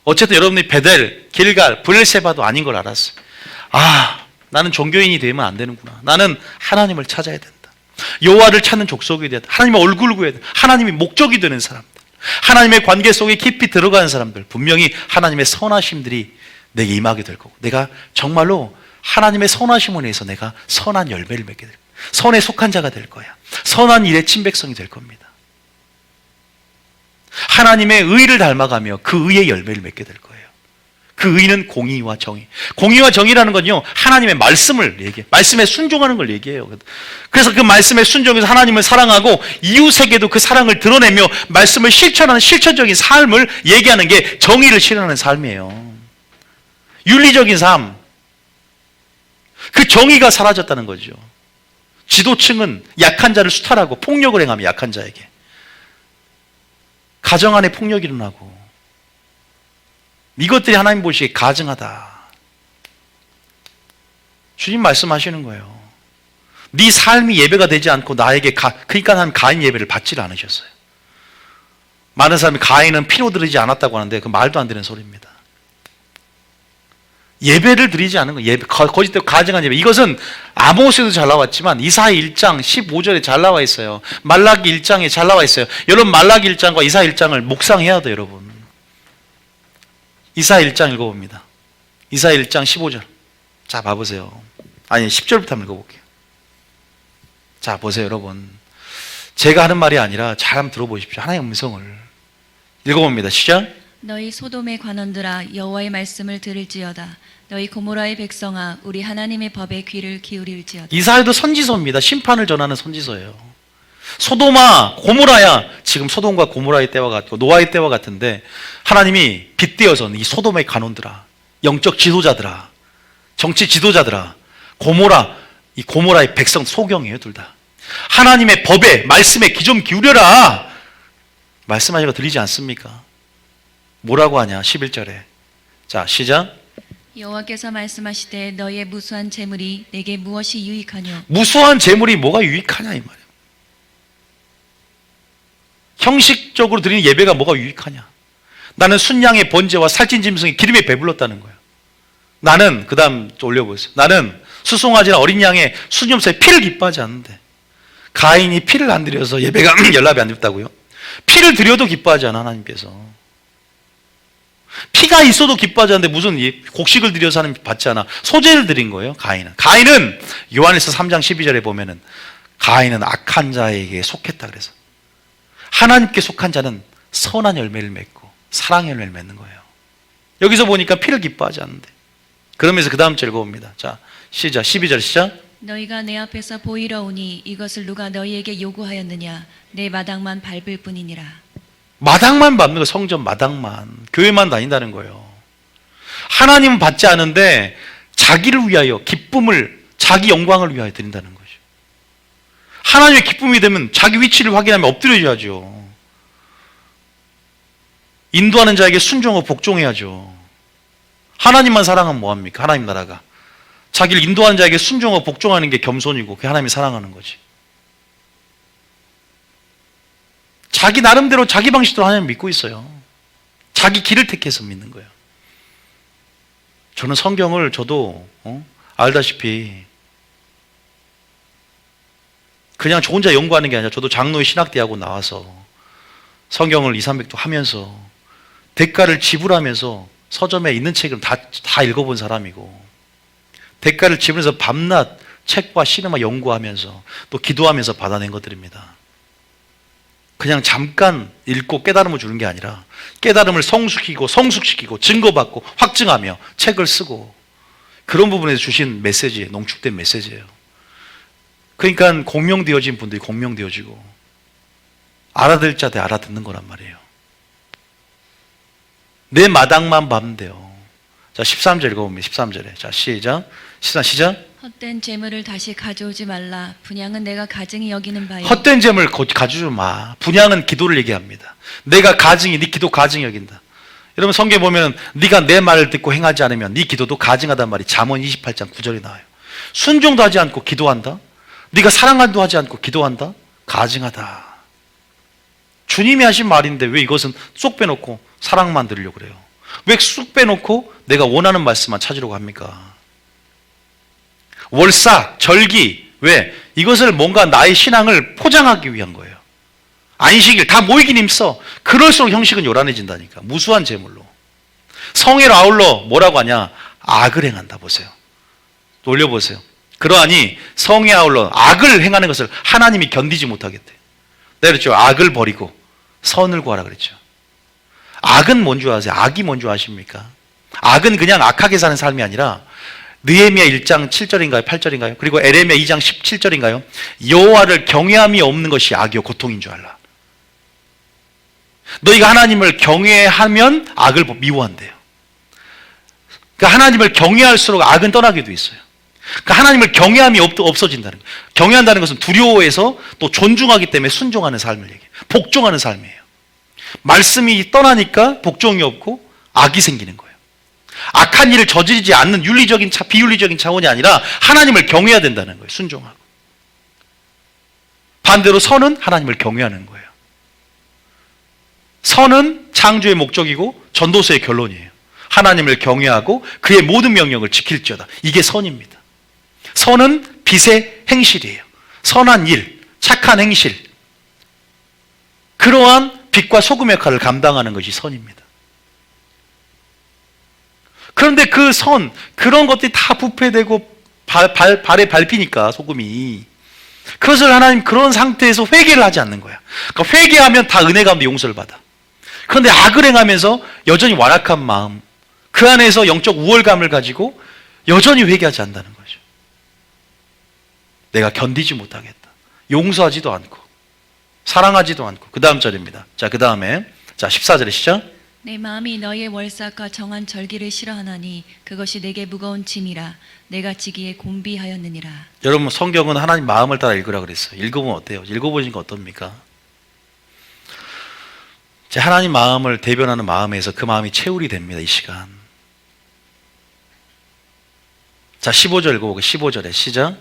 어쨌든 여러분이 베델, 길갈, 브엘세바도 아닌 걸 알았어요. 나는 종교인이 되면 안 되는구나. 나는 하나님을 찾아야 된다. 여호와를 찾는 족속이 되었다. 하나님의 얼굴을 구해야 된다. 하나님이 목적이 되는 사람들. 하나님의 관계 속에 깊이 들어가는 사람들. 분명히 하나님의 선하심들이 내게 임하게 될 거고 내가 정말로 하나님의 선하심을 위해서 내가 선한 열매를 맺게 될 거야. 선에 속한 자가 될 거야. 선한 일의 친백성이 될 겁니다. 하나님의 의를 닮아가며 그 의의 열매를 맺게 될 거예요. 그 의는 공의와 정의. 공의와 정의라는 건요, 하나님의 말씀을 얘기해요. 말씀에 순종하는 걸 얘기해요. 그래서 그 말씀에 순종해서 하나님을 사랑하고 이웃에게도 그 사랑을 드러내며 말씀을 실천하는 실천적인 삶을 얘기하는 게 정의를 실현하는 삶이에요. 윤리적인 삶. 그 정의가 사라졌다는 거죠. 지도층은 약한 자를 수탈하고 폭력을 행하며 약한 자에게. 가정 안에 폭력이 일어나고 이것들이 하나님 보시기에 가증하다. 주님 말씀하시는 거예요. 네 삶이 예배가 되지 않고 나에게 그러니까 하나님 가인 예배를 받지를 않으셨어요. 많은 사람이 가인은 피로 드리지 않았다고 하는데 그 말도 안 되는 소리입니다. 예배를 드리지 않은 거, 예배, 거짓되고 가증한 예배. 이것은 아모스에도 잘 나왔지만 이사야 1장 15절에 잘 나와 있어요. 말라기 1장에 잘 나와 있어요. 여러분 말라기 1장과 이사야 1장을 묵상해야 돼요, 여러분. 이사야 1장 읽어봅니다. 이사야 1장 15절. 자, 봐보세요. 아니, 10절부터 한번 읽어볼게요. 자, 보세요, 여러분. 제가 하는 말이 아니라 잘 한번 들어보십시오. 하나님의 음성을. 읽어봅니다. 시작. 너희 소돔의 관원들아 여호와의 말씀을 들을지어다. 너희 고모라의 백성아 우리 하나님의 법에 귀를 기울일지어다. 이사야도 선지서입니다. 심판을 전하는 선지서예요. 소돔아 고모라야. 지금 소돔과 고모라의 때와 같고 노아의 때와 같은데 하나님이 빗대어서 이 소돔의 관원들아, 영적 지도자들아, 정치 지도자들아, 고모라, 이 고모라의 백성 소경이에요. 둘 다 하나님의 법에 말씀에 귀 좀 기울여라 말씀하시고 들리지 않습니까? 뭐라고 하냐? 11절에. 자, 시작. 여호와께서 말씀하시되 너희의 무수한 재물이 내게 무엇이 유익하뇨? 무수한 재물이 뭐가 유익하냐 이 말이에요. 형식적으로 드리는 예배가 뭐가 유익하냐? 나는 순양의 번제와 살찐 짐승의 기름에 배불렀다는 거예요. 나는 그 다음 올려보세요. 나는 수송아지나 어린 양의 순염소의 피를 기뻐하지 않는데 가인이 피를 안 드려서 예배가 연락이 안 됐다고요? 피를 드려도 기뻐하지 않아 하나님께서. 피가 있어도 기뻐하지 않는데 무슨 곡식을 드려서 하나님 받지 않아. 소재를 드린 거예요. 가인은 요한일서 3장 12절에 보면은 가인은 악한 자에게 속했다 그래서 하나님께 속한 자는 선한 열매를 맺고 사랑의 열매를 맺는 거예요. 여기서 보니까 피를 기뻐하지 않는데 그러면서 그 다음 절 읽어봅니다. 자, 시작. 12절 시작. 너희가 내 앞에서 보이러 오니 이것을 누가 너희에게 요구하였느냐? 내 마당만 밟을 뿐이니라. 마당만 밟는 거, 성전 마당만, 교회만 다닌다는 거예요. 하나님은 받지 않은데 자기를 위하여 기쁨을, 자기 영광을 위하여 드린다는 거죠. 하나님의 기쁨이 되면 자기 위치를 확인하며 엎드려야죠. 인도하는 자에게 순종하고 복종해야죠. 하나님만 사랑하면 뭐합니까? 하나님 나라가. 자기를 인도하는 자에게 순종하고 복종하는 게 겸손이고 그게 하나님이 사랑하는 거지. 자기 나름대로 자기 방식대로 하나님 믿고 있어요. 자기 길을 택해서 믿는 거예요. 저는 성경을 저도 알다시피 그냥 저 혼자 연구하는 게 아니라 저도 장로의 신학대하고 나와서 성경을 200~300도 하면서 대가를 지불하면서 서점에 있는 책을 다 읽어본 사람이고 대가를 지불해서 밤낮 책과 시네마 연구하면서 또 기도하면서 받아낸 것들입니다. 그냥 잠깐 읽고 깨달음을 주는 게 아니라 깨달음을 성숙시키고 증거받고 확증하며 책을 쓰고 그런 부분에서 주신 메시지, 농축된 메시지예요. 그러니까 공명되어진 분들이 공명되어지고 알아들 자들 알아듣는 거란 말이에요. 내 마당만 봐면 돼요. 자, 13절 읽어보면 13절에 자 시작. 헛된 재물을 다시 가져오지 말라. 분양은 내가 가증히 여기는 바요. 헛된 재물을 가져오지 마. 분양은 기도를 얘기합니다. 내가 가증히, 네 기도 가증히 여긴다. 여러분 성경에 보면 네가 내 말을 듣고 행하지 않으면 네 기도도 가증하단 말이 잠언 28장 9절에 나와요. 순종도 하지 않고 기도한다. 네가 사랑도 하지 않고 기도한다. 가증하다. 주님이 하신 말인데 왜 이것은 쏙 빼놓고 사랑만 들으려고 그래요? 왜 쑥 빼놓고 내가 원하는 말씀만 찾으려고 합니까? 월삭, 절기, 왜? 이것을 뭔가 나의 신앙을 포장하기 위한 거예요. 안식일 다 모이긴 힘써. 그럴수록 형식은 요란해진다니까. 무수한 제물로. 성회로 아울러 뭐라고 하냐? 악을 행한다. 보세요. 올려보세요. 그러하니 성회 아울러 악을 행하는 것을 하나님이 견디지 못하겠대. 내가 그랬죠. 악을 버리고 선을 구하라 그랬죠. 악은 뭔 줄 아세요? 악이 뭔 줄 아십니까? 악은 그냥 악하게 사는 삶이 아니라 느헤미야 1장 7절인가요? 8절인가요? 그리고 에레미야 2장 17절인가요? 여호와를 경외함이 없는 것이 악이요 고통인 줄 알라. 너희가 하나님을 경외하면 악을 미워한대요. 그러니까 하나님을 경외할수록 악은 떠나게 돼 있어요. 그러니까 하나님을 경외함이 없어진다는 거예요. 경외한다는 것은 두려워해서 또 존중하기 때문에 순종하는 삶을 얘기해요. 복종하는 삶이에요. 말씀이 떠나니까 복종이 없고 악이 생기는 거예요. 악한 일을 저지르지 않는 비윤리적인 차원이 아니라 하나님을 경외해야 된다는 거예요. 순종하고. 반대로 선은 하나님을 경외하는 거예요. 선은 창조의 목적이고 전도서의 결론이에요. 하나님을 경외하고 그의 모든 명령을 지킬지어다. 이게 선입니다. 선은 빛의 행실이에요. 선한 일, 착한 행실. 그러한 빛과 소금 역할을 감당하는 것이 선입니다. 그런데 그 선, 그런 것들이 다 부패되고 발에 밟히니까 소금이 그것을 하나님 그런 상태에서 회개를 하지 않는 거야. 그러니까 회개하면 다 은혜 가운데 용서를 받아. 그런데 악을 행하면서 여전히 완악한 마음, 그 안에서 영적 우월감을 가지고 여전히 회개하지 않는다는 거죠. 내가 견디지 못하겠다. 용서하지도 않고 사랑하지도 않고. 그 다음 절입니다. 자, 그 다음에 14절에 시작. 내 마음이 너의 월삭과 정한 절기를 싫어하나니 그것이 내게 무거운 짐이라. 내가 지기에 곤비하였느니라. 여러분 성경은 하나님 마음을 따라 읽으라 그랬어요. 읽어보면 어때요? 읽어보니까 어떻습니까? 하나님 마음을 대변하는 마음에서 그 마음이 채울이 됩니다. 이 시간. 자, 15절 읽어보고 15절에 시작.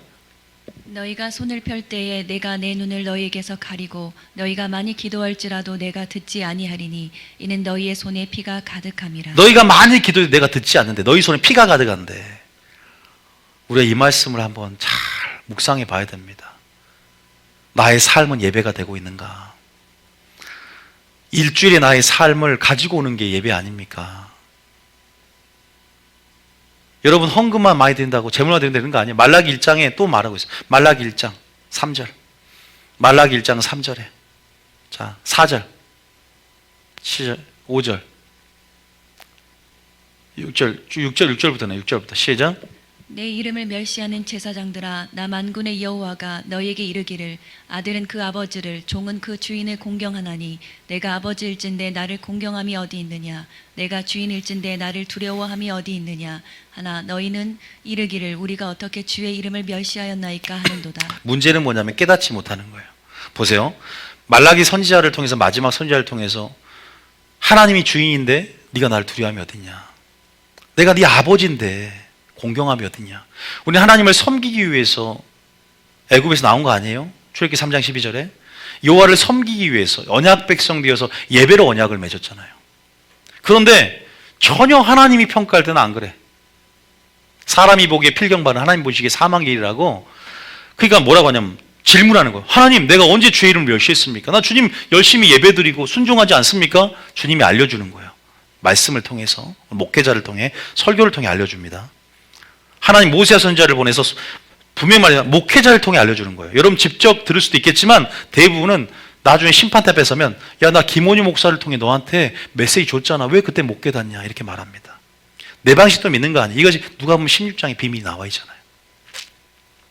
너희가 손을 펼 때에 내가 내 눈을 너희에게서 가리고 너희가 많이 기도할지라도 내가 듣지 아니하리니 이는 너희의 손에 피가 가득함이라. 너희가 많이 기도해도 내가 듣지 않는데 너희 손에 피가 가득한데. 우리가 이 말씀을 한번 잘 묵상해 봐야 됩니다. 나의 삶은 예배가 되고 있는가? 일주일에 나의 삶을 가지고 오는 게 예배 아닙니까? 여러분 헌금만 많이 드린다고 재물만 드린다 그런 거 아니에요. 말라기 1장에 또 말하고 있어요. 말라기 1장 3절. 말라기 1장 3절에. 자, 4절. 7절, 5절. 6절부터네. 6절부터 시작. 내 이름을 멸시하는 제사장들아, 나 만군의 여호와가 너희에게 이르기를 아들은 그 아버지를 종은 그 주인을 공경하나니 내가 아버지일진데 나를 공경함이 어디 있느냐, 내가 주인일진데 나를 두려워함이 어디 있느냐 하나 너희는 이르기를 우리가 어떻게 주의 이름을 멸시하였나이까 하는도다. 문제는 뭐냐면 깨닫지 못하는 거예요. 보세요. 말라기 선지자를 통해서, 마지막 선지자를 통해서 하나님이 주인인데 네가 나를 두려워함이 어딨냐, 내가 네 아버지인데 공경함이 어딨냐. 우리 하나님을 섬기기 위해서 애굽에서 나온 거 아니에요? 출애굽기 3장 12절에 여호와를 섬기기 위해서 언약 백성 되어서 예배로 언약을 맺었잖아요. 그런데 전혀 하나님이 평가할 때는 안 그래. 사람이 보기에 필경반은 하나님 보시기에 사망의 일이라고. 그러니까 뭐라고 하냐면 질문하는 거예요. 하나님, 내가 언제 주의 이름을 멸시했습니까? 나 주님 열심히 예배드리고 순종하지 않습니까? 주님이 알려주는 거예요. 말씀을 통해서, 목회자를 통해, 설교를 통해 알려줍니다. 하나님 모세 선지자를 보내서 분명히 말해요. 목회자를 통해 알려주는 거예요. 여러분 직접 들을 수도 있겠지만 대부분은 나중에 심판대 뺏으면 야, 나 김원유 목사를 통해 너한테 메시지 줬잖아. 왜 그때 못 깨닫냐? 이렇게 말합니다. 내 방식도 믿는 거 아니에요. 이것이 누가 보면 16장에 비밀이 나와 있잖아요.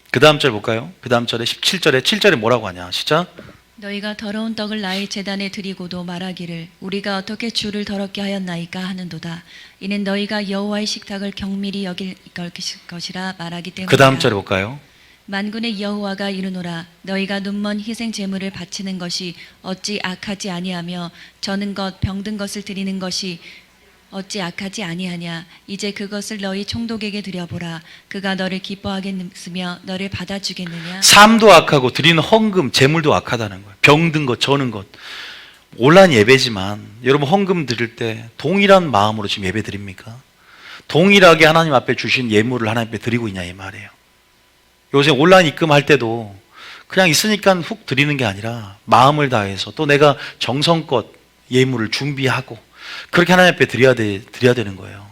그 다음 절 볼까요? 그 다음 절에 7절에 뭐라고 하냐? 시작. 너희가 더러운 떡을 나의 제단에 드리고도 말하기를 우리가 어떻게 주를 더럽게 하였나이까 하는도다. 이는 너희가 여호와의 식탁을 경밀히 여길 것이라 말하기 때문이다. 그 다음 절에 볼까요? 만군의 여호와가 이르노라 너희가 눈먼 희생 제물을 바치는 것이 어찌 악하지 아니하며 저는 것 병든 것을 드리는 것이 어찌 악하지 아니하냐. 이제 그것을 너희 총독에게 드려보라. 그가 너를 기뻐하겠으며 너를 받아주겠느냐. 삶도 악하고 드리는 헌금, 제물도 악하다는 거예요. 병든 것, 저는 것. 온라인 예배지만 여러분 헌금 드릴 때 동일한 마음으로 지금 예배 드립니까? 동일하게 하나님 앞에 주신 예물을 하나님 앞에 드리고 있냐 이 말이에요. 요새 온라인 입금할 때도 그냥 있으니까 훅 드리는 게 아니라 마음을 다해서 또 내가 정성껏 예물을 준비하고 그렇게 하나님 앞에 드려야 되는 거예요.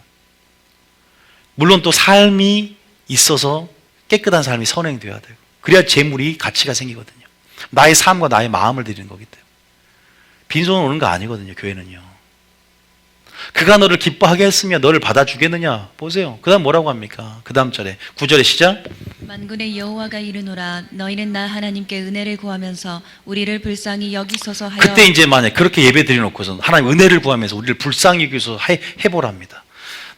물론 또 삶이 있어서 깨끗한 삶이 선행되어야 되고 그래야 재물이 가치가 생기거든요. 나의 삶과 나의 마음을 드리는 거기 때문에 빈손으로 오는 거 아니거든요. 교회는요. 그가 너를 기뻐하게 했으며 너를 받아주겠느냐. 보세요. 그 다음 뭐라고 합니까? 그 다음 절에 9절에 시작. 만군의 여호와가 이르노라 너희는 나 하나님께 은혜를 구하면서 우리를 불쌍히 여기소서 하여. 그때 이제 만약 그렇게 예배 드려놓고서 하나님 은혜를 구하면서 우리를 불쌍히 여기소서 해보랍니다.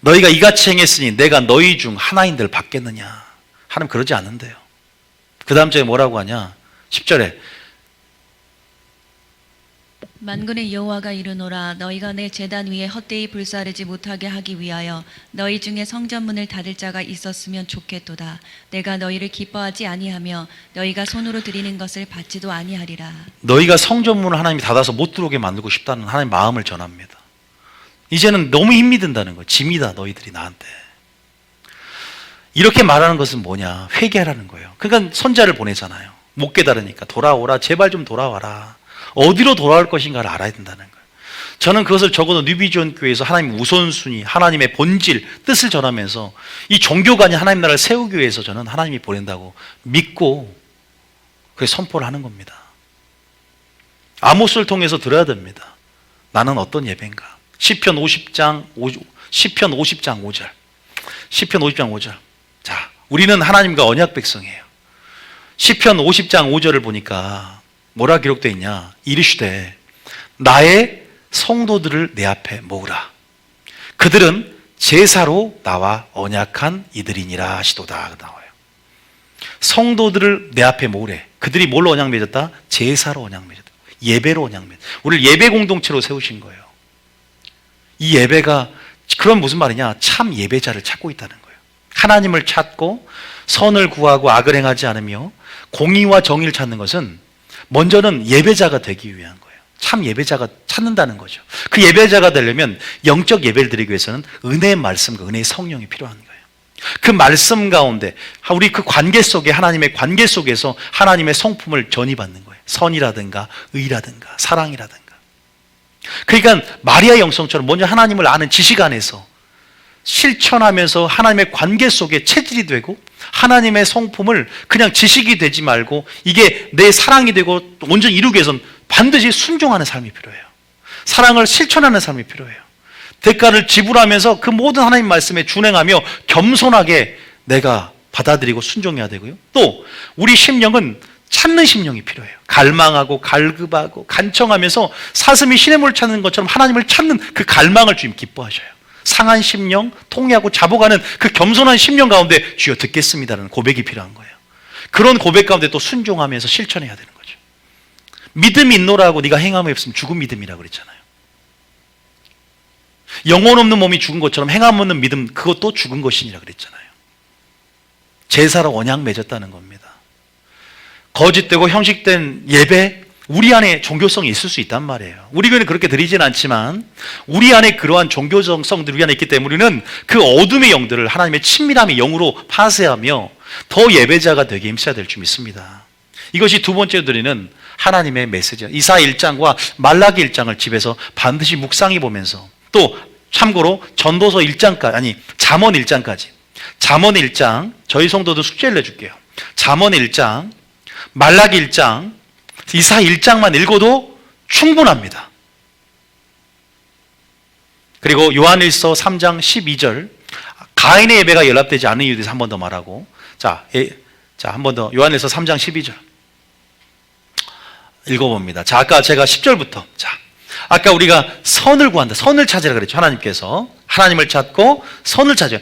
너희가 이같이 행했으니 내가 너희 중 하나인들 받겠느냐. 하나님 그러지 않는데요. 그 다음 절에 뭐라고 하냐. 10절에 만군의 여호와가 이르노라 너희가 내 제단 위에 헛되이 불사르지 못하게 하기 위하여 너희 중에 성전문을 닫을 자가 있었으면 좋겠도다. 내가 너희를 기뻐하지 아니하며 너희가 손으로 드리는 것을 받지도 아니하리라. 너희가 성전문을 하나님이 닫아서 못 들어오게 만들고 싶다는 하나님 마음을 전합니다. 이제는 너무 힘이 든다는 거예요. 짐이다 너희들이 나한테. 이렇게 말하는 것은 뭐냐. 회개하라는 거예요. 그러니까 선지자를 보내잖아요. 못 깨달으니까 돌아오라. 제발 좀 돌아와라. 어디로 돌아올 것인가를 알아야 된다는 거예요. 저는 그것을 적어도 뉴비전 교회에서 하나님 우선순위, 하나님의 본질, 뜻을 전하면서 이 종교가 아닌 하나님 나라를 세우기 위해서 저는 하나님이 보낸다고 믿고 그래서 선포를 하는 겁니다. 아모스를 통해서 들어야 됩니다. 나는 어떤 예배인가. 시편 50장 5절. 시편 50장 5절. 자, 우리는 하나님과 언약 백성이에요. 시편 50장 5절을 보니까 뭐라 기록되어 있냐. 이르시되 나의 성도들을 내 앞에 모으라. 그들은 제사로 나와 언약한 이들이니라 하시도다 나와요. 성도들을 내 앞에 모으래. 그들이 뭘로 언약 맺었다? 제사로 언약 맺었다. 예배로 언약 맺었다. 우리를 예배 공동체로 세우신 거예요. 이 예배가 그럼 무슨 말이냐? 참 예배자를 찾고 있다는 거예요. 하나님을 찾고 선을 구하고 악을 행하지 않으며 공의와 정의를 찾는 것은 먼저는 예배자가 되기 위한 거예요. 참 예배자가 찾는다는 거죠. 그 예배자가 되려면 영적 예배를 드리기 위해서는 은혜의 말씀과 은혜의 성령이 필요한 거예요. 그 말씀 가운데 우리 그 관계 속에 하나님의 관계 속에서 하나님의 성품을 전이받는 거예요. 선이라든가 의라든가 사랑이라든가. 그러니까 마리아 영성처럼 먼저 하나님을 아는 지식 안에서 실천하면서 하나님의 관계 속에 체질이 되고 하나님의 성품을 그냥 지식이 되지 말고 이게 내 사랑이 되고 온전히 이루기 위해서는 반드시 순종하는 삶이 필요해요. 사랑을 실천하는 삶이 필요해요. 대가를 지불하면서 그 모든 하나님 말씀에 준행하며 겸손하게 내가 받아들이고 순종해야 되고요. 또 우리 심령은 찾는 심령이 필요해요. 갈망하고 갈급하고 간청하면서 사슴이 시냇물을 찾는 것처럼 하나님을 찾는 그 갈망을 주님 기뻐하셔요. 상한 심령, 통회하고 자복하는 그 겸손한 심령 가운데 주여 듣겠습니다라는 고백이 필요한 거예요. 그런 고백 가운데 또 순종하면서 실천해야 되는 거죠. 믿음이 있노라고 네가 행함이 없으면 죽은 믿음이라고 그랬잖아요. 영혼 없는 몸이 죽은 것처럼 행함 없는 믿음, 그것도 죽은 것이니라 그랬잖아요. 제사로 언약 맺었다는 겁니다. 거짓되고 형식된 예배, 우리 안에 종교성이 있을 수 있단 말이에요. 우리 교회는 그렇게 드리진 않지만 우리 안에 그러한 종교성들이 우리 안에 있기 때문에 우리는 그 어둠의 영들을 하나님의 친밀함의 영으로 파쇄하며 더 예배자가 되게 힘써야 될 줄 믿습니다. 이것이 두 번째로 드리는 하나님의 메시지예요. 이사 1장과 말라기 1장을 집에서 반드시 묵상해 보면서, 또 참고로 전도서 1장까지, 아니 잠언 1장까지, 잠언 1장, 저희 성도들 숙제를 내줄게요. 잠언 1장, 말라기 1장, 이사 1장만 읽어도 충분합니다. 그리고 요한일서 3장 12절, 가인의 예배가 연락되지 않는 이유에 대해서 한 번 더 말하고, 자, 한 번 더 요한일서 3장 12절 읽어봅니다. 자, 아까 제가 10절부터, 자, 아까 우리가 선을 구한다, 선을 찾으라 그랬죠. 하나님께서 하나님을 찾고 선을 찾아요.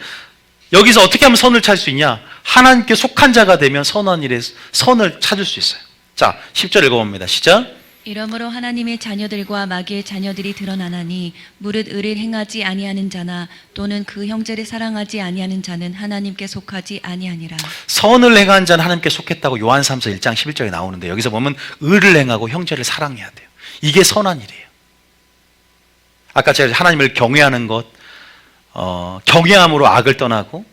여기서 어떻게 하면 선을 찾을 수 있냐? 하나님께 속한 자가 되면 선한 일에 선을 찾을 수 있어요. 자, 10절 읽어봅니다. 시작. 이러므로 하나님의 자녀들과 마귀의 자녀들이 드러나나니 무릇 의를 행하지 아니하는 자나 또는 그 형제를 사랑하지 아니하는 자는 하나님께 속하지 아니하니라. 선을 행한 자는 하나님께 속했다고 요한 3서 1장 11절에 나오는데, 여기서 보면 의를 행하고 형제를 사랑해야 돼요. 이게 선한 일이에요. 아까 제가 하나님을 경외하는 것, 경외함으로 악을 떠나고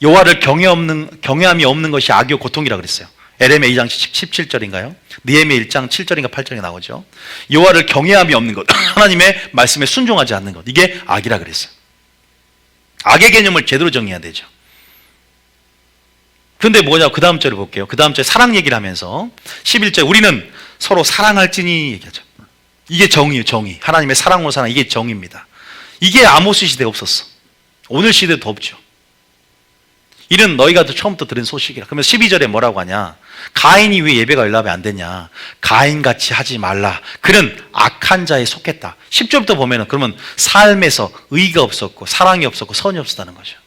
여호와를 경외함이 없는 것이 악이요 고통이라고 그랬어요. 에레미야 2장 17절인가요? 느헤미야 1장 7절인가 8절에 나오죠. 여호와를 경외함이 없는 것, 하나님의 말씀에 순종하지 않는 것, 이게 악이라 그랬어요. 악의 개념을 제대로 정의해야 되죠. 그런데 뭐냐, 그 다음 절을 볼게요. 그 다음 절에 사랑 얘기를 하면서 11절, 우리는 서로 사랑할지니 얘기하죠. 이게 정의예요, 정의. 하나님의 사랑으로 사랑, 이게 정의입니다. 이게 아모스 시대에 없었어. 오늘 시대도 더 없죠. 이는 너희가 처음부터 들은 소식이라. 그러면 12절에 뭐라고 하냐? 가인이 왜 예배가 연락이 안 되냐? 가인같이 하지 말라. 그는 악한 자에 속했다. 10절부터 보면은 그러면 삶에서 의가 없었고 사랑이 없었고 선이 없었다는 거죠.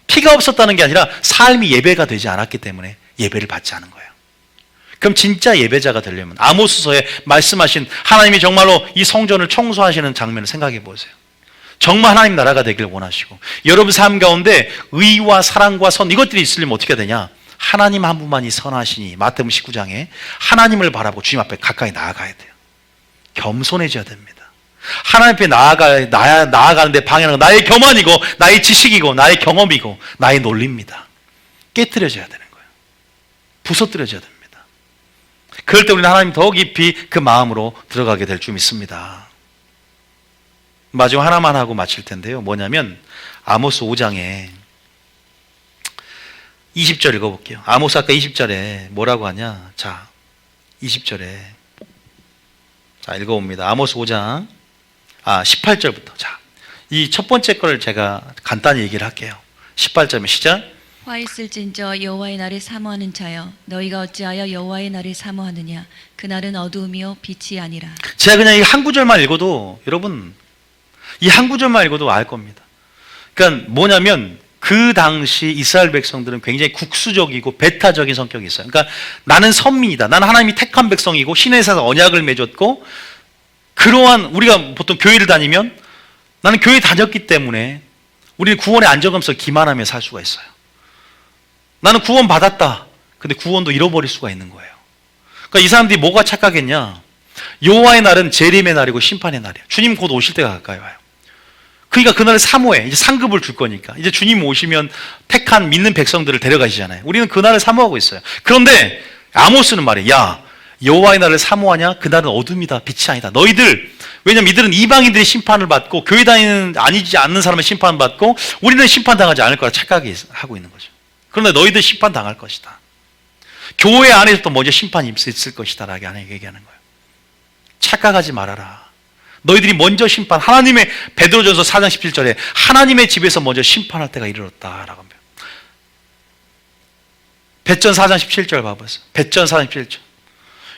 피가 없었다는 게 아니라 삶이 예배가 되지 않았기 때문에 예배를 받지 않은 거예요. 그럼 진짜 예배자가 되려면 아모스서에 말씀하신 하나님이 정말로 이 성전을 청소하시는 장면을 생각해 보세요. 정말 하나님 나라가 되길 원하시고 여러분 삶 가운데 의와 사랑과 선, 이것들이 있으려면 어떻게 해야 되냐? 하나님 한 분만이 선하시니, 마태복음 19장에 하나님을 바라보고 주님 앞에 가까이 나아가야 돼요. 겸손해져야 됩니다. 하나님 앞에 나아가는데 방해하는 건 나의 교만이고 나의 지식이고 나의 경험이고 나의 논리입니다. 깨트려져야 되는 거예요. 부서뜨려져야 됩니다. 그럴 때 우리는 하나님 더 깊이 그 마음으로 들어가게 될 줄 믿습니다. 마지막 하나만 하고 마칠 텐데요. 뭐냐면 아모스 5장에 20절 읽어볼게요. 아모스 아까 20절에 뭐라고 하냐? 자, 20절에 자, 읽어봅니다. 아모스 5장 18절부터. 자, 이 첫 번째 거를 제가 간단히 얘기를 할게요. 18절에 시작. 화 있을진저 여호와의 날을 사모하는 자여, 너희가 어찌하여 여호와의 날을 사모하느냐? 그날은 어두움이요 빛이 아니라. 제가 그냥 이 한 구절만 읽어도 여러분 이 한 구절만 읽어도 알 겁니다. 그러니까 뭐냐면 그 당시 이스라엘 백성들은 굉장히 국수적이고 배타적인 성격이 있어요. 그러니까 나는 선민이다. 나는 하나님이 택한 백성이고 신의 사서 언약을 맺었고, 그러한 우리가 보통 교회를 다니면 나는 교회 다녔기 때문에 우리는 구원의 안정감 속에 기만하며 살 수가 있어요. 나는 구원 받았다. 근데 구원도 잃어버릴 수가 있는 거예요. 그러니까 이 사람들이 뭐가 착각했냐? 여호와의 날은 재림의 날이고 심판의 날이에요. 주님 곧 오실 때가 가까이 와요. 그러니까 그날을 사모해. 이제 상급을 줄 거니까. 이제 주님 오시면 택한 믿는 백성들을 데려가시잖아요. 우리는 그날을 사모하고 있어요. 그런데 아모스는 말이에요. 야, 여호와의 날을 사모하냐? 그날은 어둠이다. 빛이 아니다. 너희들, 왜냐면 이들은 이방인들의 심판을 받고 교회 다니는 아니지 않는 사람의 심판을 받고 우리는 심판당하지 않을 거라 착각하고 있는 거죠. 그런데 너희들 심판당할 것이다. 교회 안에서도 먼저 심판이 있을 것이다 라고 얘기하는 거예요. 착각하지 말아라. 너희들이 먼저 심판, 하나님의 베드로전서 4장 17절에 하나님의 집에서 먼저 심판할 때가 이르렀다라고 합니다. 벳전 4장 17절 봐보세요. 벳전 4장 17절.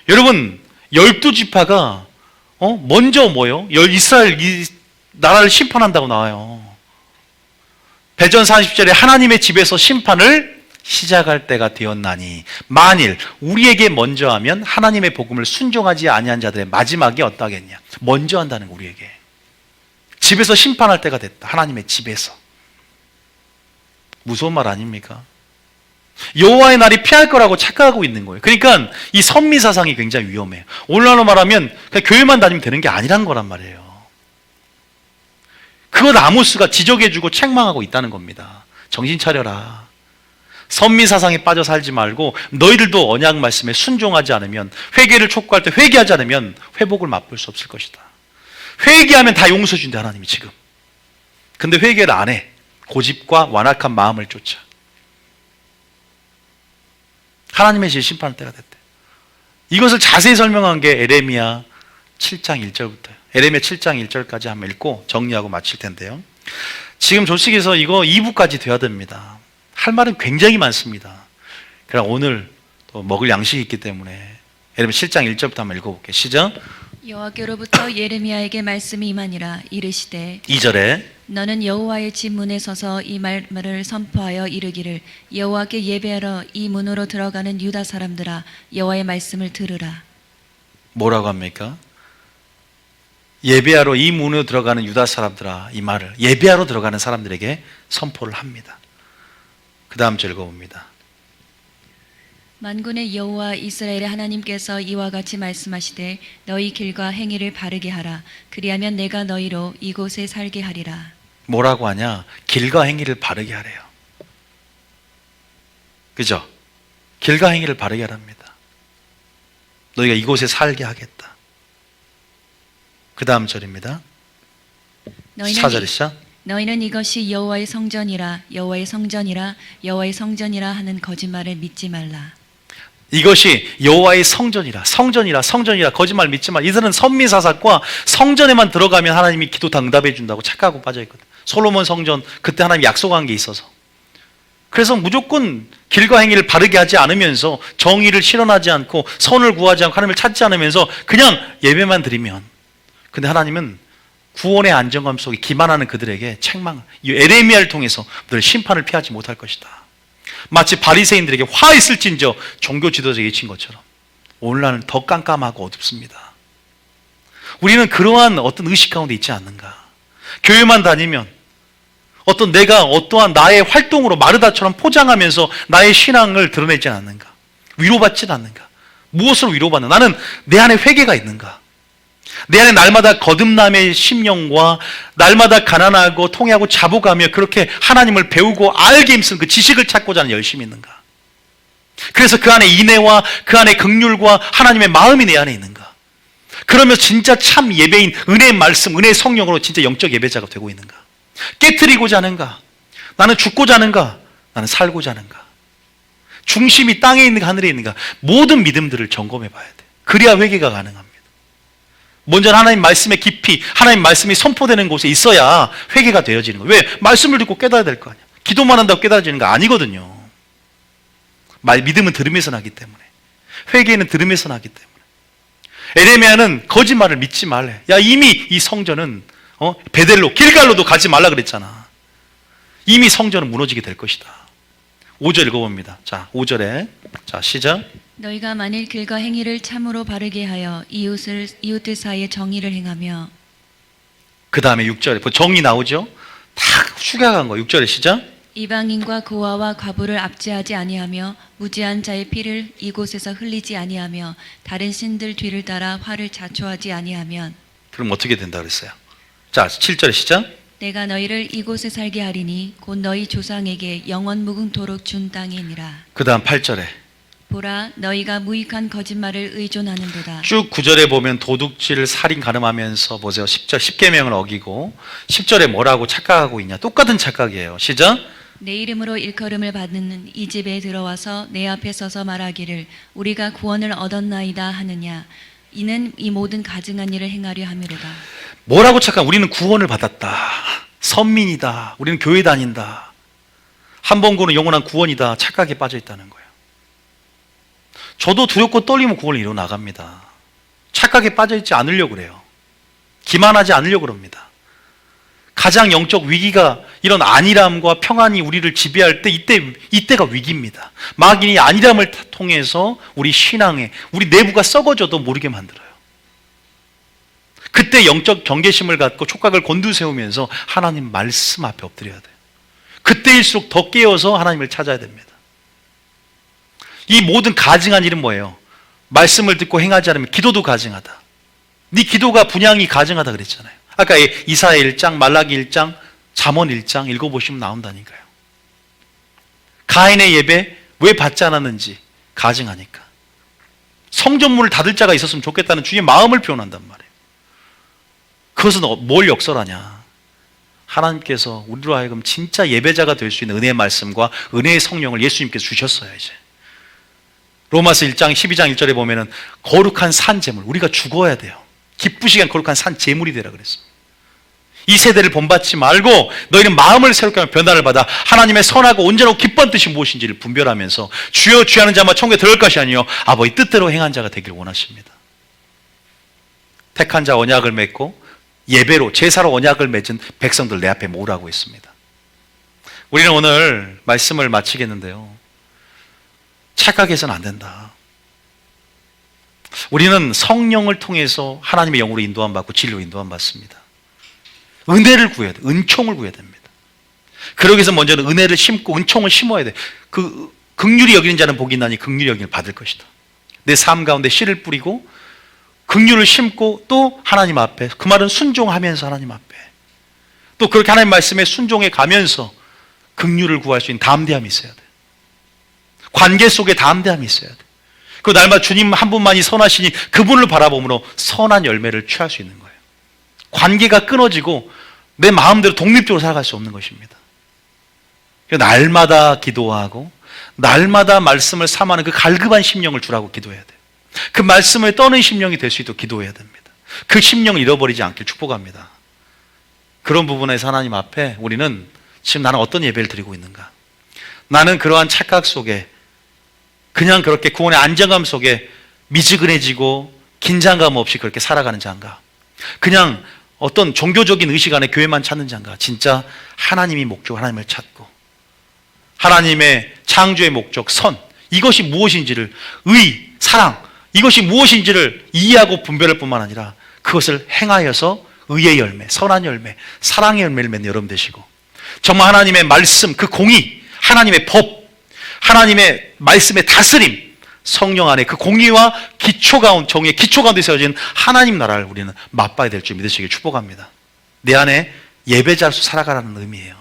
여러분 12지파가 먼저 뭐요? 이스라엘 이 나라를 심판한다고 나와요. 벳전 40절에 하나님의 집에서 심판을 시작할 때가 되었나니 만일 우리에게 먼저 하면 하나님의 복음을 순종하지 아니한 자들의 마지막이 어떠하겠냐. 먼저 한다는 거 우리에게. 집에서 심판할 때가 됐다. 하나님의 집에서. 무서운 말 아닙니까? 여호와의 날이 피할 거라고 착각하고 있는 거예요. 그러니까 이 선미사상이 굉장히 위험해요. 오늘날로 말하면 그냥 교회만 다니면 되는 게 아니란 거란 말이에요. 그것 아모스가 지적해주고 책망하고 있다는 겁니다. 정신 차려라. 선미사상에 빠져 살지 말고 너희들도 언약 말씀에 순종하지 않으면, 회개를 촉구할 때 회개하지 않으면 회복을 맛볼 수 없을 것이다. 회개하면 다 용서해 준대 하나님이 지금. 근데 회개를 안 해. 고집과 완악한 마음을 쫓아. 하나님의 질 심판할 때가 됐대. 이것을 자세히 설명한 게 에레미야 7장 1절부터요. 에레미야 7장 1절까지 한번 읽고 정리하고 마칠 텐데요. 지금 조식에서 이거 2부까지 돼야 됩니다. 할 말은 굉장히 많습니다. 그럼 오늘 또 먹을 양식이 있기 때문에 에레미야 7장 1절부터 한번 읽어볼게요. 시작. 여호와께로부터 예레미야에게 말씀이 임하니라. 이르시되 2절에 너는 여호와의 집 문에 서서 이 말을 선포하여 이르기를 여호와께 예배하러 이 문으로 들어가는 유다 사람들아 여호와의 말씀을 들으라. 뭐라고 합니까? 예배하러 이 문으로 들어가는 유다 사람들아, 이 말을 예배하러 들어가는 사람들에게 선포를 합니다. 그 다음 절 읽어봅니다. 만군의 여호와 이스라엘의 하나님께서 이와 같이 말씀하시되 너희 길과 행위를 바르게 하라. 그리하면 내가 너희로 이곳에 살게 하리라. 뭐라고 하냐? 길과 행위를 바르게 하래요. 그죠? 길과 행위를 바르게 하랍니다. 너희가 이곳에 살게 하겠다. 그 다음 절입니다. 4절 시작. 너희는 이것이 여호와의 성전이라 여호와의 성전이라 여호와의 성전이라 하는 거짓말을 믿지 말라. 이것이 여호와의 성전이라 성전이라 성전이라 거짓말 믿지 마. 이들은 선미사삭과 성전에만 들어가면 하나님이 기도 다 응답해 준다고 착각하고 빠져있거든. 솔로몬 성전 그때 하나님이 약속한 게 있어서. 그래서 무조건 길과 행위를 바르게 하지 않으면서 정의를 실현하지 않고 선을 구하지 않고 하나님을 찾지 않으면서 그냥 예배만 드리면, 근데 하나님은 구원의 안정감 속에 기만하는 그들에게 책망, 이 에레미야를 통해서 늘 심판을 피하지 못할 것이다. 마치 바리새인들에게 화 있을진저 종교 지도자에게 외친 것처럼 오늘날은 더 깜깜하고 어둡습니다. 우리는 그러한 어떤 의식 가운데 있지 않는가? 교회만 다니면 어떤 내가 어떠한 나의 활동으로 마르다처럼 포장하면서 나의 신앙을 드러내지 않는가? 위로받지 않는가? 무엇으로 위로받는? 나는 내 안에 회개가 있는가? 내 안에 날마다 거듭남의 심령과 날마다 가난하고 통회하고 자복하며 그렇게 하나님을 배우고 알게 힘쓰는 그 지식을 찾고자 하는 열심이 있는가? 그래서 그 안에 인애와 그 안에 긍휼과 하나님의 마음이 내 안에 있는가? 그러면 진짜 참 예배인 은혜의 말씀, 은혜의 성령으로 진짜 영적 예배자가 되고 있는가? 깨트리고자 하는가? 나는 죽고자 하는가? 나는 살고자 하는가? 중심이 땅에 있는가 하늘에 있는가? 모든 믿음들을 점검해 봐야 돼. 그래야 회개가 가능합니다. 먼저 하나님 말씀의 깊이, 하나님 말씀이 선포되는 곳에 있어야 회개가 되어지는 거예요. 왜? 말씀을 듣고 깨달아야 될 거 아니야. 기도만 한다고 깨달아지는 거 아니거든요. 믿음은 들음에서 나기 때문에, 회개는 들음에서 나기 때문에. 에레미야는 거짓말을 믿지 말래. 야, 이미 이 성전은 베델로, 길갈로도 가지 말라 그랬잖아. 이미 성전은 무너지게 될 것이다. 5절 읽어봅니다. 자, 5절에 자 시작. 너희가 만일 길과 행위를 참으로 바르게 하여 이웃들 사이에 정의를 행하며, 그 다음에 6절에 정의 나오죠? 다 축약한 거. 6절에 시작. 이방인과 고아와 과부를 압제하지 아니하며 무지한 자의 피를 이곳에서 흘리지 아니하며 다른 신들 뒤를 따라 화를 자초하지 아니하면, 그럼 어떻게 된다 그랬어요? 자, 7절에 시작. 내가 너희를 이곳에 살게 하리니 곧 너희 조상에게 영원 무궁토록 준 땅이니라. 그 다음 8절에 보라, 너희가 무익한 거짓말을 의존하는도다. 쭉 9절에 보면 도둑질, 살인 가늠하면서 보세요. 10절 10계명을 어기고 10절에 뭐라고 착각하고 있냐? 똑같은 착각이에요. 시작. 내 이름으로 일컬음을 받는 이 집에 들어와서 내 앞에 서서 말하기를 우리가 구원을 얻었나이다 하느냐. 이는 이 모든 가증한 일을 행하려 함이로다. 뭐라고 착각? 우리는 구원을 받았다. 선민이다. 우리는 교회 다닌다. 한 번 구는 영원한 구원이다. 착각에 빠져 있다는 거예요. 저도 두렵고 떨리면 그걸 이루어 나갑니다. 착각에 빠져있지 않으려고 그래요. 기만하지 않으려고 그럽니다. 가장 영적 위기가 이런 안일함과 평안이 우리를 지배할 때 이때가 위기입니다. 마귀는 이 안일함을 통해서 우리 신앙에 우리 내부가 썩어져도 모르게 만들어요. 그때 영적 경계심을 갖고 촉각을 곤두세우면서 하나님 말씀 앞에 엎드려야 돼요. 그때일수록 더 깨어서 하나님을 찾아야 됩니다. 이 모든 가증한 일은 뭐예요? 말씀을 듣고 행하지 않으면 기도도 가증하다. 네 기도가 분양이 가증하다 그랬잖아요. 아까 이사야 1장, 말라기 1장, 잠언 1장 읽어보시면 나온다니까요. 가인의 예배 왜 받지 않았는지 가증하니까. 성전문을 닫을 자가 있었으면 좋겠다는 주님의 마음을 표현한단 말이에요. 그것은 뭘 역설하냐? 하나님께서 우리로 하여금 진짜 예배자가 될 수 있는 은혜의 말씀과 은혜의 성령을 예수님께서 주셨어요. 이제 로마서 1장 12장 1절에 보면은 거룩한 산 제물, 우리가 죽어야 돼요. 기쁘시게 한 거룩한 산 제물이 되라 그랬어. 이 세대를 본받지 말고 너희는 마음을 새롭게 하며 변화를 받아 하나님의 선하고 온전하고 기쁜 뜻이 무엇인지를 분별하면서 주여 주여 하는 자만 천국에 들어갈 것이 아니요 아버지 뜻대로 행한 자가 되기를 원하십니다. 택한 자 언약을 맺고 예배로 제사로 언약을 맺은 백성들 내 앞에 모으라고 했습니다. 우리는 오늘 말씀을 마치겠는데요, 착각해서는 안 된다. 우리는 성령을 통해서 하나님의 영으로 인도함 받고 진리로 인도함 받습니다. 은혜를 구해야 돼. 은총을 구해야 됩니다. 그러기 위해서 먼저는 은혜를 심고 은총을 심어야 돼. 그 긍휼히 여기는 자는 복이 있나니 긍휼히 여기를 받을 것이다. 내 삶 가운데 씨를 뿌리고 긍휼을 심고 또 하나님 앞에, 그 말은 순종하면서 하나님 앞에 또 그렇게 하나님 말씀에 순종해 가면서 긍휼을 구할 수 있는 담대함이 있어야 돼. 관계 속에 담대함이 있어야 돼. 그 날마다 주님 한 분만이 선하시니 그분을 바라봄으로 선한 열매를 취할 수 있는 거예요. 관계가 끊어지고 내 마음대로 독립적으로 살아갈 수 없는 것입니다. 날마다 기도하고 날마다 말씀을 삼하는 그 갈급한 심령을 주라고 기도해야 돼요. 그 말씀을 떠는 심령이 될 수 있도록 기도해야 됩니다. 그 심령을 잃어버리지 않길 축복합니다. 그런 부분에서 하나님 앞에 우리는 지금 나는 어떤 예배를 드리고 있는가? 나는 그러한 착각 속에 그냥 그렇게 구원의 안정감 속에 미지근해지고 긴장감 없이 그렇게 살아가는 자인가? 그냥 어떤 종교적인 의식 안에 교회만 찾는 자인가? 진짜 하나님이 목적, 하나님을 찾고 하나님의 창조의 목적, 선, 이것이 무엇인지를, 의, 사랑, 이것이 무엇인지를 이해하고 분별할 뿐만 아니라 그것을 행하여서 의의 열매, 선한 열매, 사랑의 열매를 맺는 여러분 되시고, 정말 하나님의 말씀, 그 공의, 하나님의 법, 하나님의 말씀의 다스림, 성령 안에 그 공의와 기초 가운데, 정의의 기초 가운데 세워진 하나님 나라를 우리는 맛봐야 될 줄 믿으시길 축복합니다. 내 안에 예배자로 살아가라는 의미예요.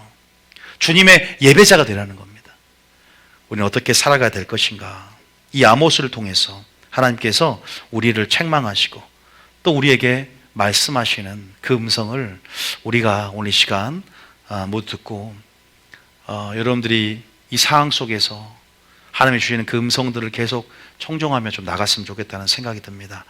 주님의 예배자가 되라는 겁니다. 우리는 어떻게 살아가야 될 것인가? 이 아모스를 통해서 하나님께서 우리를 책망하시고 또 우리에게 말씀하시는 그 음성을 우리가 오늘 이 시간 모두 듣고 여러분들이 이 상황 속에서 하나님이 주시는 그 음성들을 계속 청종하며 좀 나갔으면 좋겠다는 생각이 듭니다.